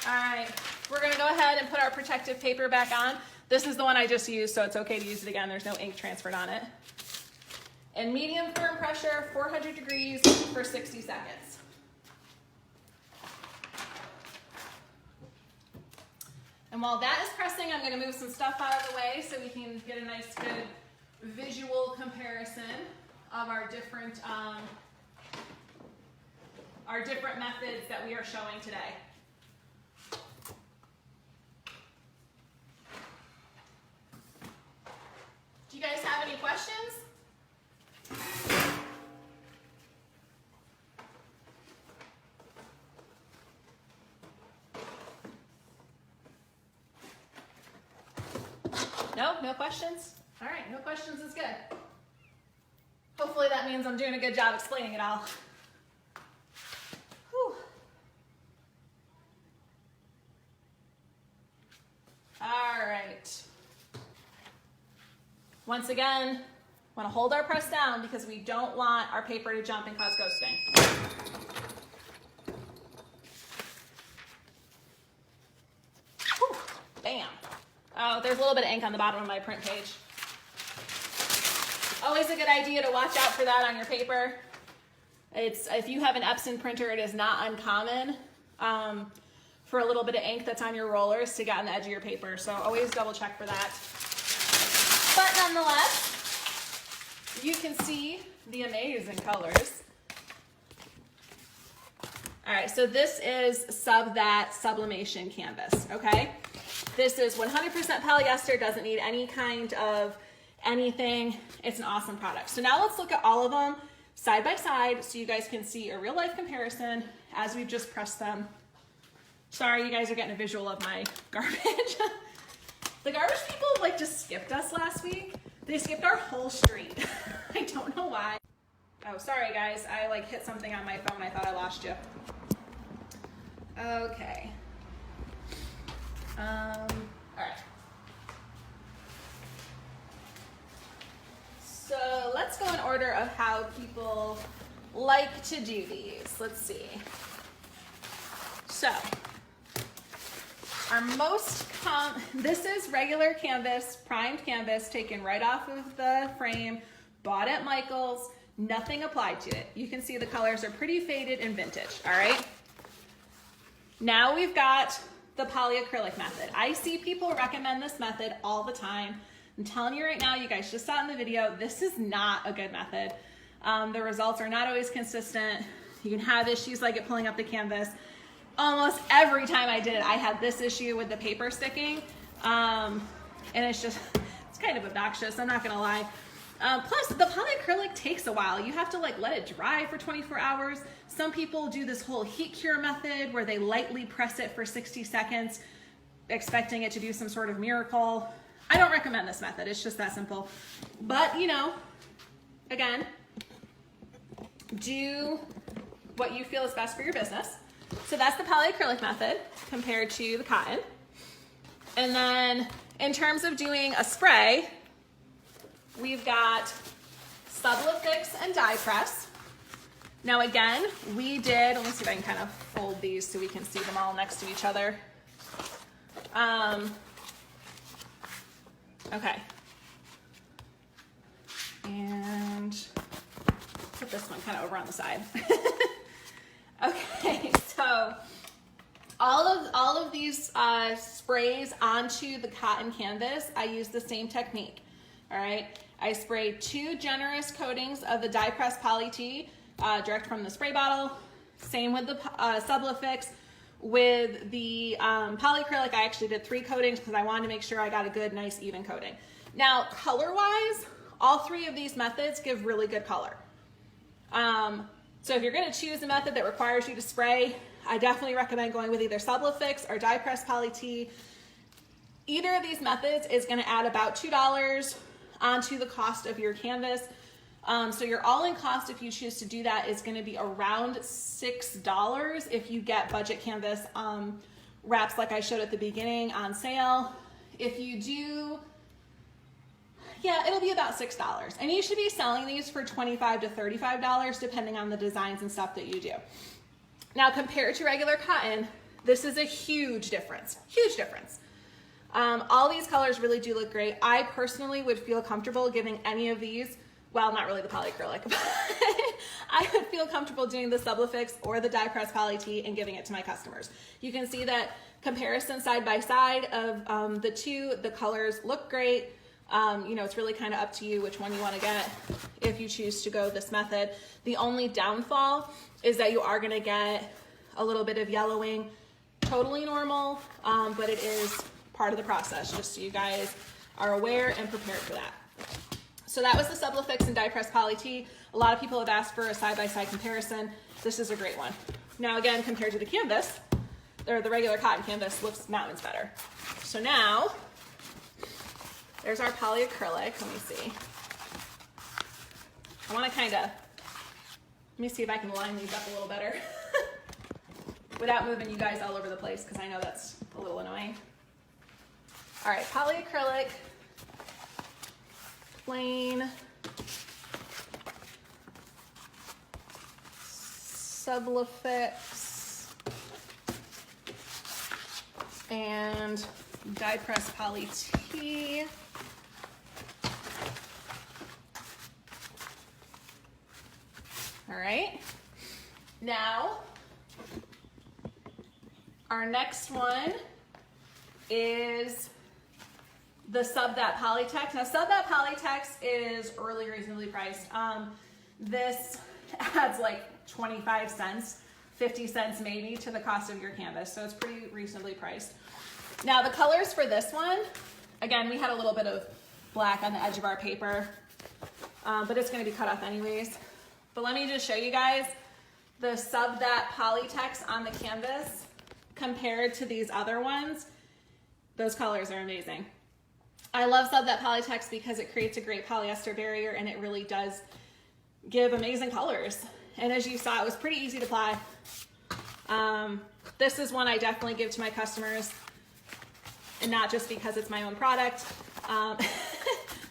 All right, we're gonna go ahead and put our protective paper back on. This is the one I just used, so it's okay to use it again. There's no ink transferred on it. And medium firm pressure, 400 degrees for 60 seconds. And while that is pressing, I'm going to move some stuff out of the way so we can get a nice, good visual comparison of our different methods that we are showing today. Do you guys have any questions? No? No questions? All right, no questions is good. Hopefully that means I'm doing a good job explaining it all. Whew. All right. Once again, want to hold our press down because we don't want our paper to jump and cause ghosting. Whew. Bam. Oh, there's a little bit of ink on the bottom of my print page. Always a good idea to watch out for that on your paper. If you have an Epson printer, it is not uncommon for a little bit of ink that's on your rollers to get on the edge of your paper. So always double check for that. But nonetheless, you can see the amazing colors. All right, so this is that Sublimation Canvas, okay? This is 100% polyester, doesn't need any kind of anything. It's an awesome product. So now let's look at all of them side by side so you guys can see a real life comparison as we've just pressed them. Sorry, you guys are getting a visual of my garbage. The garbage people just skipped us last week. They skipped our whole street. I don't know why. Oh, sorry guys. I hit something on my phone. I thought I lost you. Okay. All right. So let's go in order of how people like to do these. Let's see. So our this is regular canvas, primed canvas, taken right off of the frame, bought at Michael's, nothing applied to it. You can see the colors are pretty faded and vintage, all right? Now we've got the polyacrylic method. I see people recommend this method all the time. I'm telling you right now, you guys just saw it in the video, this is not a good method. The results are not always consistent. You can have issues like it pulling up the canvas. Almost every time I did it, I had this issue with the paper sticking. And it's kind of obnoxious, I'm not gonna lie. Plus, the polyacrylic takes a while. You have to let it dry for 24 hours. Some people do this whole heat cure method where they lightly press it for 60 seconds, expecting it to do some sort of miracle. I don't recommend this method, it's just that simple. But, again, do what you feel is best for your business. So that's the polyacrylic method compared to the cotton. And then in terms of doing a spray, we've got Subli-fix and die press. Now again, let me see if I can kind of fold these so we can see them all next to each other. Okay. And put this one kind of over on the side. Okay, so all of these sprays onto the cotton canvas, I use the same technique. All right, I spray 2 generous coatings of the die press poly T direct from the spray bottle. Same with the Subli-fix. With the polyacrylic, I actually did 3 coatings because I wanted to make sure I got a good, nice, even coating. Now, color-wise, all 3 of these methods give really good color. So if you're going to choose a method that requires you to spray, I definitely recommend going with either Subli-fix or die press poly T. Either of these methods is going to add about $2 onto the cost of your canvas. So your all-in cost, if you choose to do that, is going to be around $6 if you get budget canvas wraps like I showed at the beginning on sale. If you do, yeah, it'll be about $6. And you should be selling these for $25 to $35 depending on the designs and stuff that you do. Now compared to regular cotton, this is a huge difference, huge difference. All these colors really do look great. I personally would feel comfortable giving any of these, well, not really the polyacrylic, but I would feel comfortable doing the Subli-fix or the die press poly tee and giving it to my customers. You can see that comparison side by side of the two. The colors look great. You know, it's really kind of up to you which one you want to get if you choose to go this method. The only downfall is that you are going to get a little bit of yellowing. Totally normal, but it is part of the process, just so you guys are aware and prepared for that. So that was the Subli-fix and die press poly tee. A lot of people have asked for a side-by-side comparison. This is a great one. Now again, compared to the canvas, or the regular cotton canvas, looks mountains better. So now, there's our polyacrylic. Let me see. I want to let me see if I can line these up a little better without moving you guys all over the place, because I know that's a little annoying. All right, polyacrylic, plain, Subli-fix, and die press poly tee. All right, now our next one is the Sub That Polytext. Now, Sub That Polytext is really reasonably priced. This adds like 25 cents, 50 cents maybe to the cost of your canvas, so it's pretty reasonably priced. Now, the colors for this one, again, we had a little bit of black on the edge of our paper, but it's going to be cut off anyways. But let me just show you guys the Sub That Polytext on the canvas compared to these other ones. Those colors are amazing. I love Sub That Polytext because it creates a great polyester barrier and it really does give amazing colors. And as you saw, it was pretty easy to apply. This is one I definitely give to my customers, and not just because it's my own product,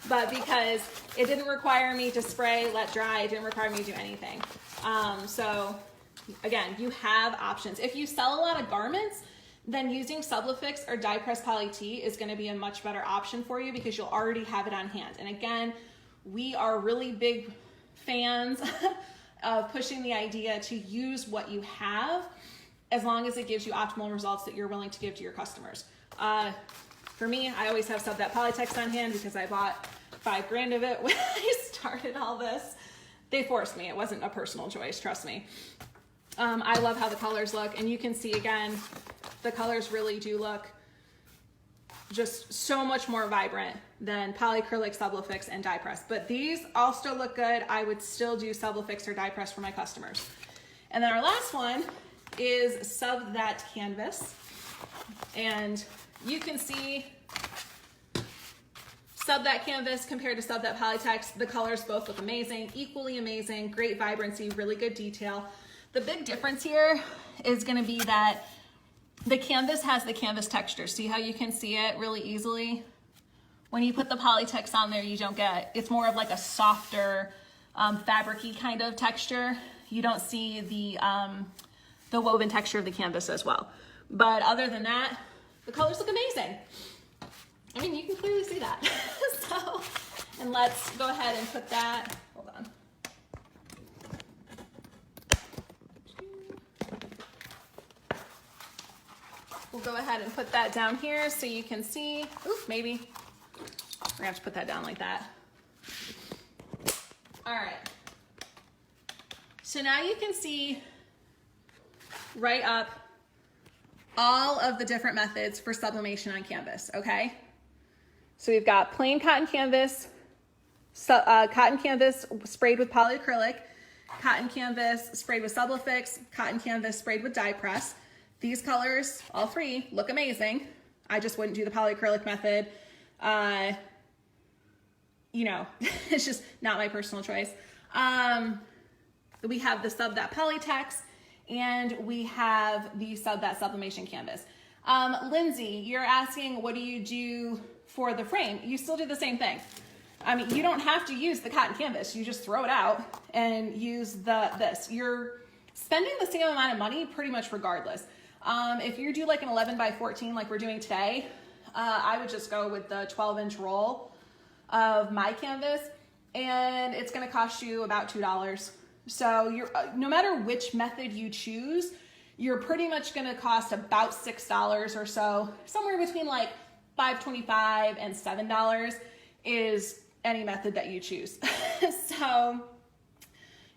but because it didn't require me to spray, let dry. It didn't require me to do anything. So again, you have options. If you sell a lot of garments, then using Subli-fix or die press poly tee is going to be a much better option for you because you'll already have it on hand. And again, we are really big fans of pushing the idea to use what you have as long as it gives you optimal results that you're willing to give to your customers. For me, I always have Sub That Polytext on hand because I bought $5 grand of it when I started all this. They forced me. It wasn't a personal choice, trust me. I love how the colors look, and you can see again, the colors really do look just so much more vibrant than polyacrylic, Subli-fix, and die press. But these all still look good. I would still do Subli-fix or die press for my customers. And then our last one is Sub That Canvas. And you can see Sub That Canvas compared to Sub That Polytext. The colors both look amazing, equally amazing, great vibrancy, really good detail. The big difference here is going to be that the canvas has the canvas texture. See how you can see it really easily? When you put the Polytext on there, you don't get, it's more of like a softer, fabric-y kind of texture. You don't see the woven texture of the canvas as well. But other than that, the colors look amazing. I mean, you can clearly see that. So, and let's go ahead and put that, hold on. We'll go ahead and put that down here so you can see. Ooh, maybe. We're gonna have to put that down like that. All right. So now you can see right up all of the different methods for sublimation on canvas, okay? So we've got plain cotton canvas sprayed with polyacrylic, cotton canvas sprayed with Subli-fix, cotton canvas sprayed with die press. These colors, all three, look amazing. I just wouldn't do the polyacrylic method. You know, it's just not my personal choice. We have the Sub That Polytext, and we have the Sub That Sublimation Canvas. Lindsay, you're asking, what do you do for the frame? You still do the same thing. I mean, you don't have to use the cotton canvas. You just throw it out and use this. You're spending the same amount of money pretty much regardless. If you do like an 11 by 14 like we're doing today, I would just go with the 12-inch roll of my canvas, and it's gonna cost you about $2. So you're, no matter which method you choose, you're pretty much gonna cost about $6 or so, somewhere between like $5.25 and $7 is any method that you choose. So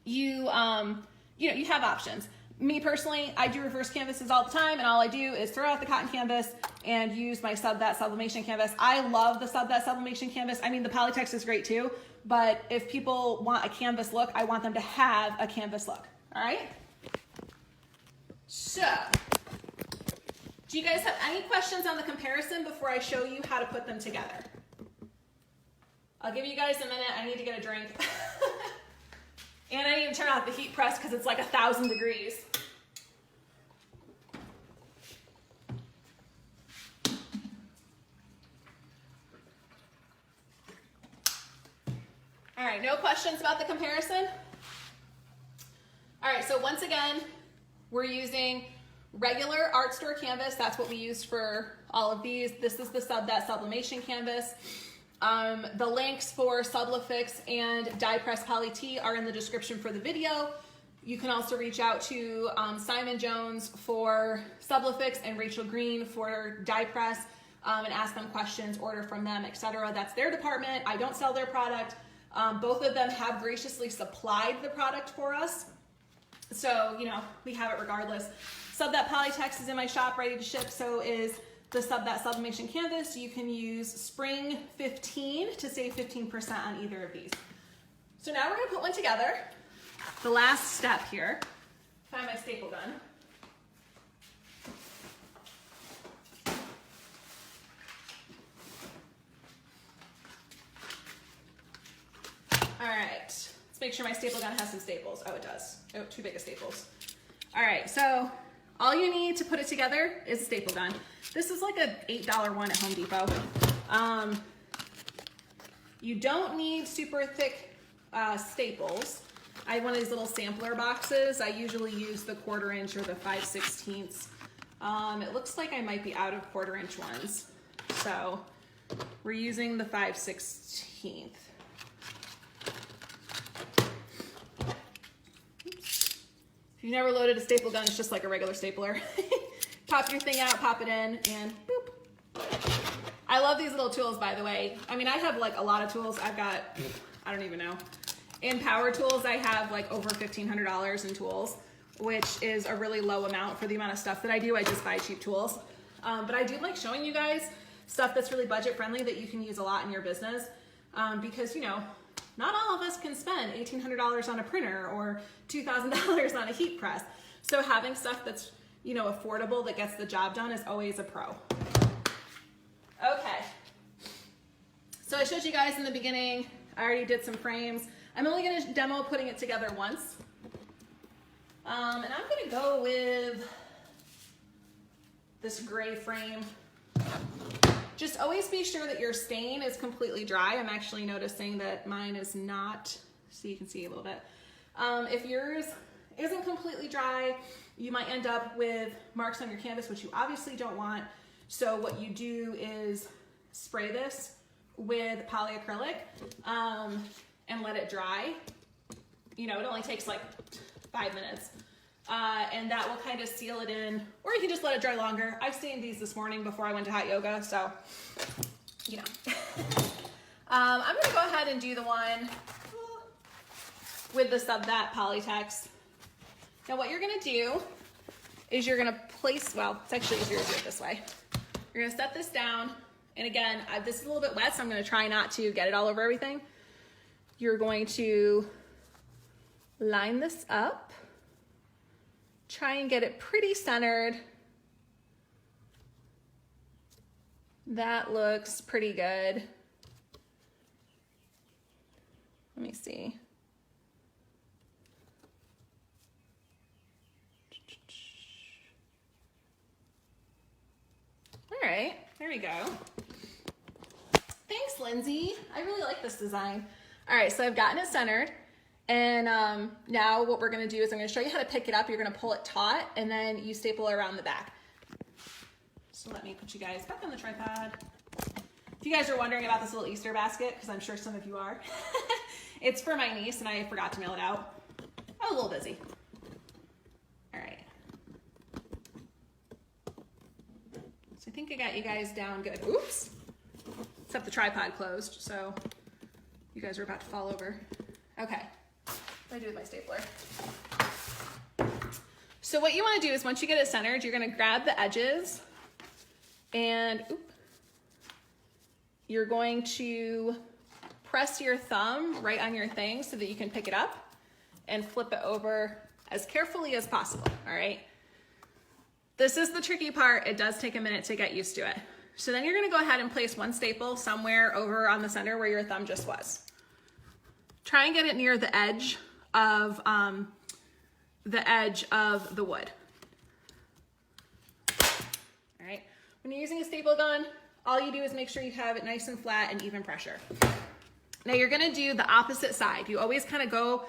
you have options. Me personally, I do reverse canvases all the time, and all I do is throw out the cotton canvas and use my Sublimation Canvas. I love the Sublimation Canvas. I mean, the Polytext is great too, but if people want a canvas look, I want them to have a canvas look, all right? So, do you guys have any questions on the comparison before I show you how to put them together? I'll give you guys a minute. I need to get a drink. And I need to turn off the heat press because it's like 1,000 degrees. All right, no questions about the comparison? All right, so once again, we're using regular art store canvas. That's what we used for all of these. This is the Sublimation Canvas. The links for Subli-fix and die press poly T are in the description for the video. You can also reach out to Simon Jones for Subli-fix and Rachel Green for die press and ask them questions, order from them, etc. That's their department. I don't sell their product. Both of them have graciously supplied the product for us. So, you know, we have it regardless. Polytext is in my shop ready to ship. So is the Sublimation Canvas. You can use Spring 15 to save 15% on either of these. So now we're gonna put one together. The last step here, find my staple gun. All right, let's make sure my staple gun has some staples. Oh, it does. Oh, too big of staples. All right, so all you need to put it together is a staple gun. This is like a $8 one at Home Depot. You don't need super thick staples. I have one of these little sampler boxes. I usually use the 1/4 inch or the 5/16. It looks like I might be out of 1/4 inch ones. So we're using the 5/16. If you've never loaded a staple gun, it's just like a regular stapler. Pop your thing out, pop it in, and boop. I love these little tools, by the way. I mean, I have like a lot of tools. I've got, I don't even know. In power tools, I have like over $1,500 in tools, which is a really low amount for the amount of stuff that I do. I just buy cheap tools. But I do like showing you guys stuff that's really budget friendly that you can use a lot in your business. Because, you know, not all of us can spend $1,800 on a printer or $2,000 on a heat press. So having stuff that's, you know, affordable that gets the job done is always a pro. Okay. So I showed you guys in the beginning, I already did some frames. I'm only going to demo putting it together once. And I'm going to go with this gray frame. Just always be sure that your stain is completely dry. I'm actually noticing that mine is not, so you can see a little bit. If yours isn't completely dry, you might end up with marks on your canvas, which you obviously don't want. So what you do is spray this with polyacrylic and let it dry. You know, it only takes like 5 minutes. And that will kind of seal it in, or you can just let it dry longer. I've stained these this morning before I went to hot yoga, so, you know. I'm gonna go ahead and do the one with the Polytext. Now what you're gonna do is you're gonna place, well, it's actually easier to do it this way. You're gonna set this down, and again, this is a little bit wet, so I'm gonna try not to get it all over everything. You're going to line this up. Try and get it pretty centered. That looks pretty good. Let me see. All right, there we go. Thanks, Lindsay. I really like this design. All right, so I've gotten it centered. And now what we're gonna do is I'm gonna show you how to pick it up. You're gonna pull it taut and then you staple it around the back. So let me put you guys back on the tripod. If you guys are wondering about this little Easter basket, because I'm sure some of you are, it's for my niece and I forgot to mail it out. I was a little busy. All right. So I think I got you guys down good. Oops. Except the tripod closed, so you guys are about to fall over. Okay. What do I do with my stapler? So what you want to do is once you get it centered, you're going to grab the edges and you're going to press your thumb right on your thing so that you can pick it up and flip it over as carefully as possible, all right? This is the tricky part. It does take a minute to get used to it. So then you're gonna go ahead and place one staple somewhere over on the center where your thumb just was. Try and get it near the edge of the wood. All right, when you're using a staple gun, all you do is make sure you have it nice and flat and even pressure. Now you're gonna do the opposite side. You always kind of go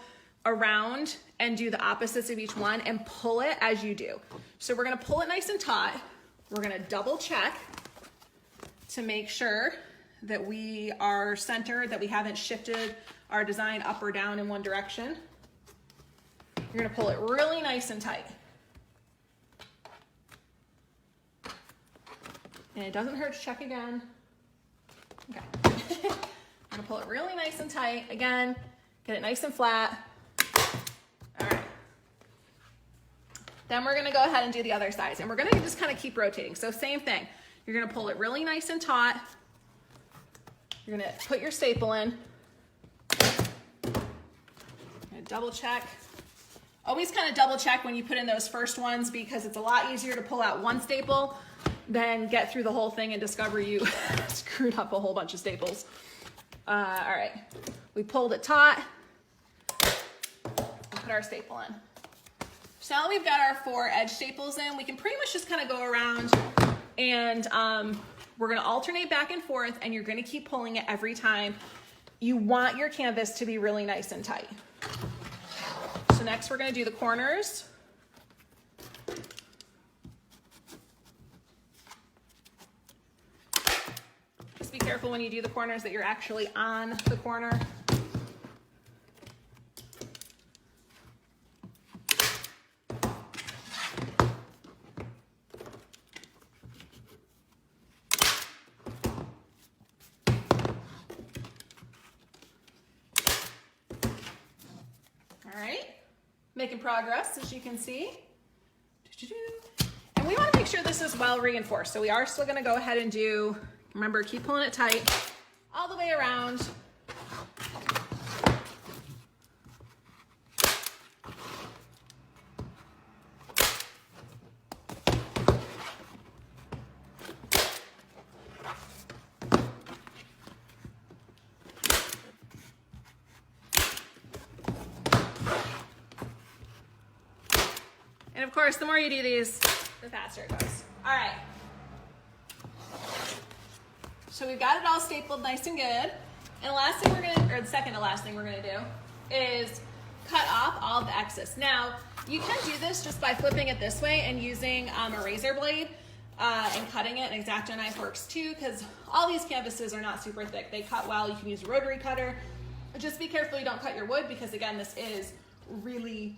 around and do the opposites of each one and pull it as you do. So we're gonna pull it nice and taut. We're gonna double check to make sure that we are centered, that we haven't shifted our design up or down in one direction. You're gonna pull it really nice and tight. And it doesn't hurt to check again. Okay. I'm gonna pull it really nice and tight. Again, get it nice and flat. All right. Then we're gonna go ahead and do the other sides and we're gonna just kind of keep rotating. So same thing. You're gonna pull it really nice and taut. You're gonna put your staple in. You're gonna double check. Always kind of double check when you put in those first ones because it's a lot easier to pull out one staple than get through the whole thing and discover you screwed up a whole bunch of staples. All right, we pulled it taut. We'll put our staple in. So now that we've got our 4 edge staples in, we can pretty much just kind of go around and we're gonna alternate back and forth and you're gonna keep pulling it every time. You want your canvas to be really nice and tight. So next we're gonna do the corners. Just be careful when you do the corners that you're actually on the corner. All right, making progress as you can see. And we want to make sure this is well reinforced. So we are still going to go ahead and do, remember, keep pulling it tight all the way around. And of course, the more you do these, the faster it goes. All right. So we've got it all stapled nice and good. And the last thing we're gonna, or the second to last thing we're gonna do is cut off all the excess. Now, you can do this just by flipping it this way and using a razor blade and cutting it. An X-Acto knife works too, because all these canvases are not super thick. They cut well. You can use a rotary cutter. Just be careful you don't cut your wood, because again, this is really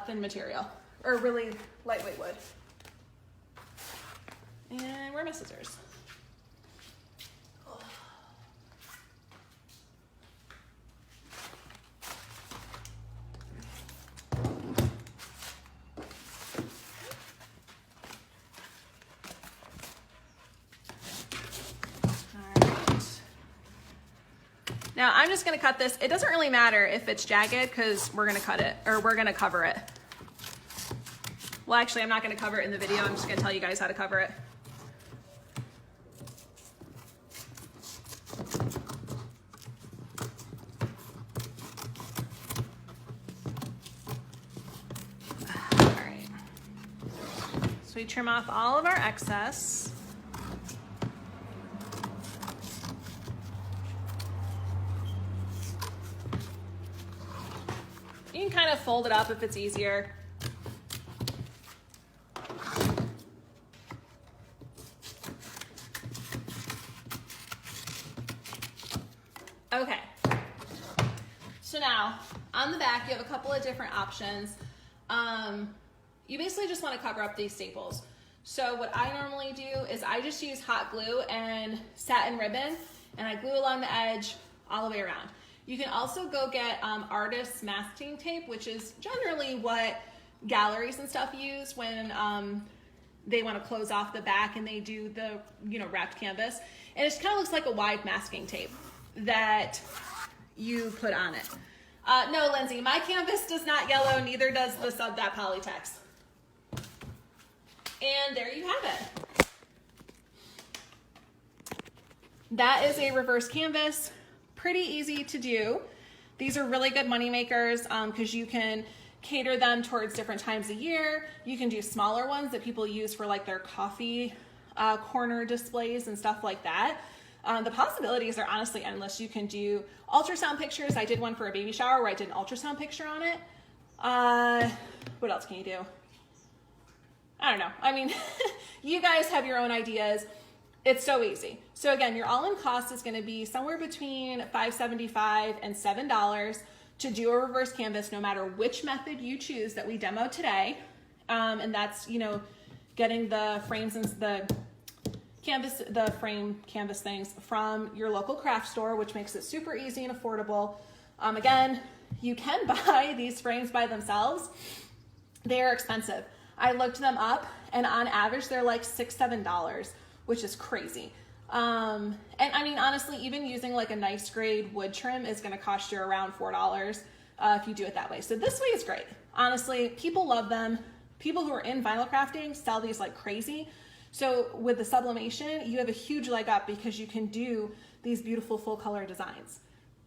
thin material, or really lightweight wood. And where are my scissors? Now I'm just gonna cut this. It doesn't really matter if it's jagged because we're gonna cut it, or we're gonna cover it. Well, actually, I'm not gonna cover it in the video. I'm just gonna tell you guys how to cover it. All right. So we trim off all of our excess. You can kind of fold it up if it's easier. Okay. So now, on the back, you have a couple of different options. You basically just want to cover up these staples. So what I normally do is I just use hot glue and satin ribbon, and I glue along the edge all the way around. You can also go get artist's masking tape, which is generally what galleries and stuff use when they want to close off the back and they do the wrapped canvas. And it just kind of looks like a wide masking tape that you put on it. No, Lindsay, my canvas does not yellow, neither does the that Polytex. And there you have it. That is a reverse canvas. Pretty easy to do. These are really good money makers because you can cater them towards different times of year. You can do smaller ones that people use for like their coffee corner displays and stuff like that. The possibilities are honestly endless. You can do ultrasound pictures. I did one for a baby shower where I did an ultrasound picture on it. What else can you do? I don't know. I mean, you guys have your own ideas. It's so easy. So again, your all-in cost is going to be somewhere between $5.75 and $7 to do a reverse canvas, no matter which method you choose that we demoed today. And that's, getting the frames and the frame canvas things from your local craft store, which makes it super easy and affordable. Again, you can buy these frames by themselves. They are expensive. I looked them up, and on average, they're like $6, $7, which is crazy. And I mean, honestly, even using like a nice grade wood trim is going to cost you around $4 if you do it that way. So this way is great. Honestly, people love them. People who are in vinyl crafting sell these like crazy. So with the sublimation, you have a huge leg up because you can do these beautiful full color designs.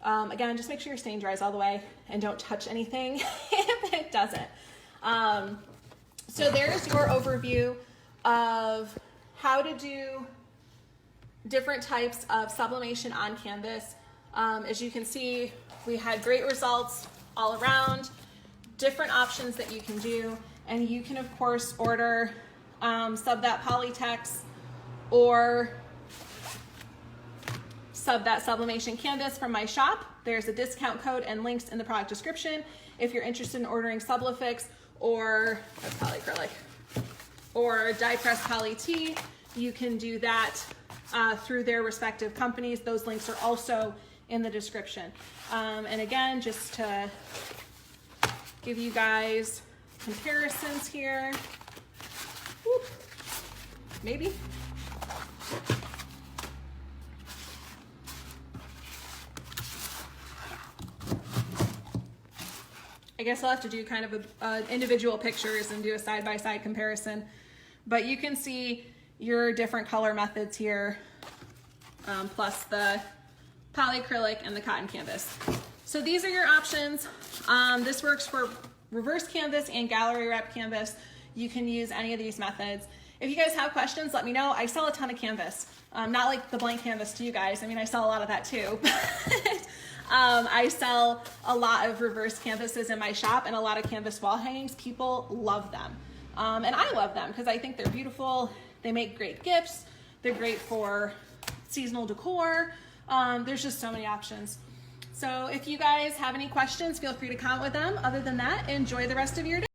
Again, just make sure your stain dries all the way and don't touch anything if it doesn't. So there's your overview of how to do different types of sublimation on canvas. As you can see, we had great results all around, different options that you can do, and you can of course order sub that Polytex or sub that sublimation canvas from my shop. There's a discount code and links in the product description. If you're interested in ordering Subli-fix or polyacrylic or die press poly T, you can do that through their respective companies. Those links are also in the description. And again, just to give you guys comparisons here. Whoop. Maybe. I guess I'll have to do kind of individual pictures and do a side-by-side comparison. But you can see your different color methods here, plus the polyacrylic and the cotton canvas. So these are your options. This works for reverse canvas and gallery wrap canvas. You can use any of these methods. If you guys have questions, let me know. I sell a ton of canvas. Not like the blank canvas to you guys. I mean, I sell a lot of that too. I sell a lot of reverse canvases in my shop and a lot of canvas wall hangings. People love them. And I love them because I think they're beautiful. They make great gifts. They're great for seasonal decor. There's just so many options. So if you guys have any questions, feel free to comment with them. Other than that, enjoy the rest of your day.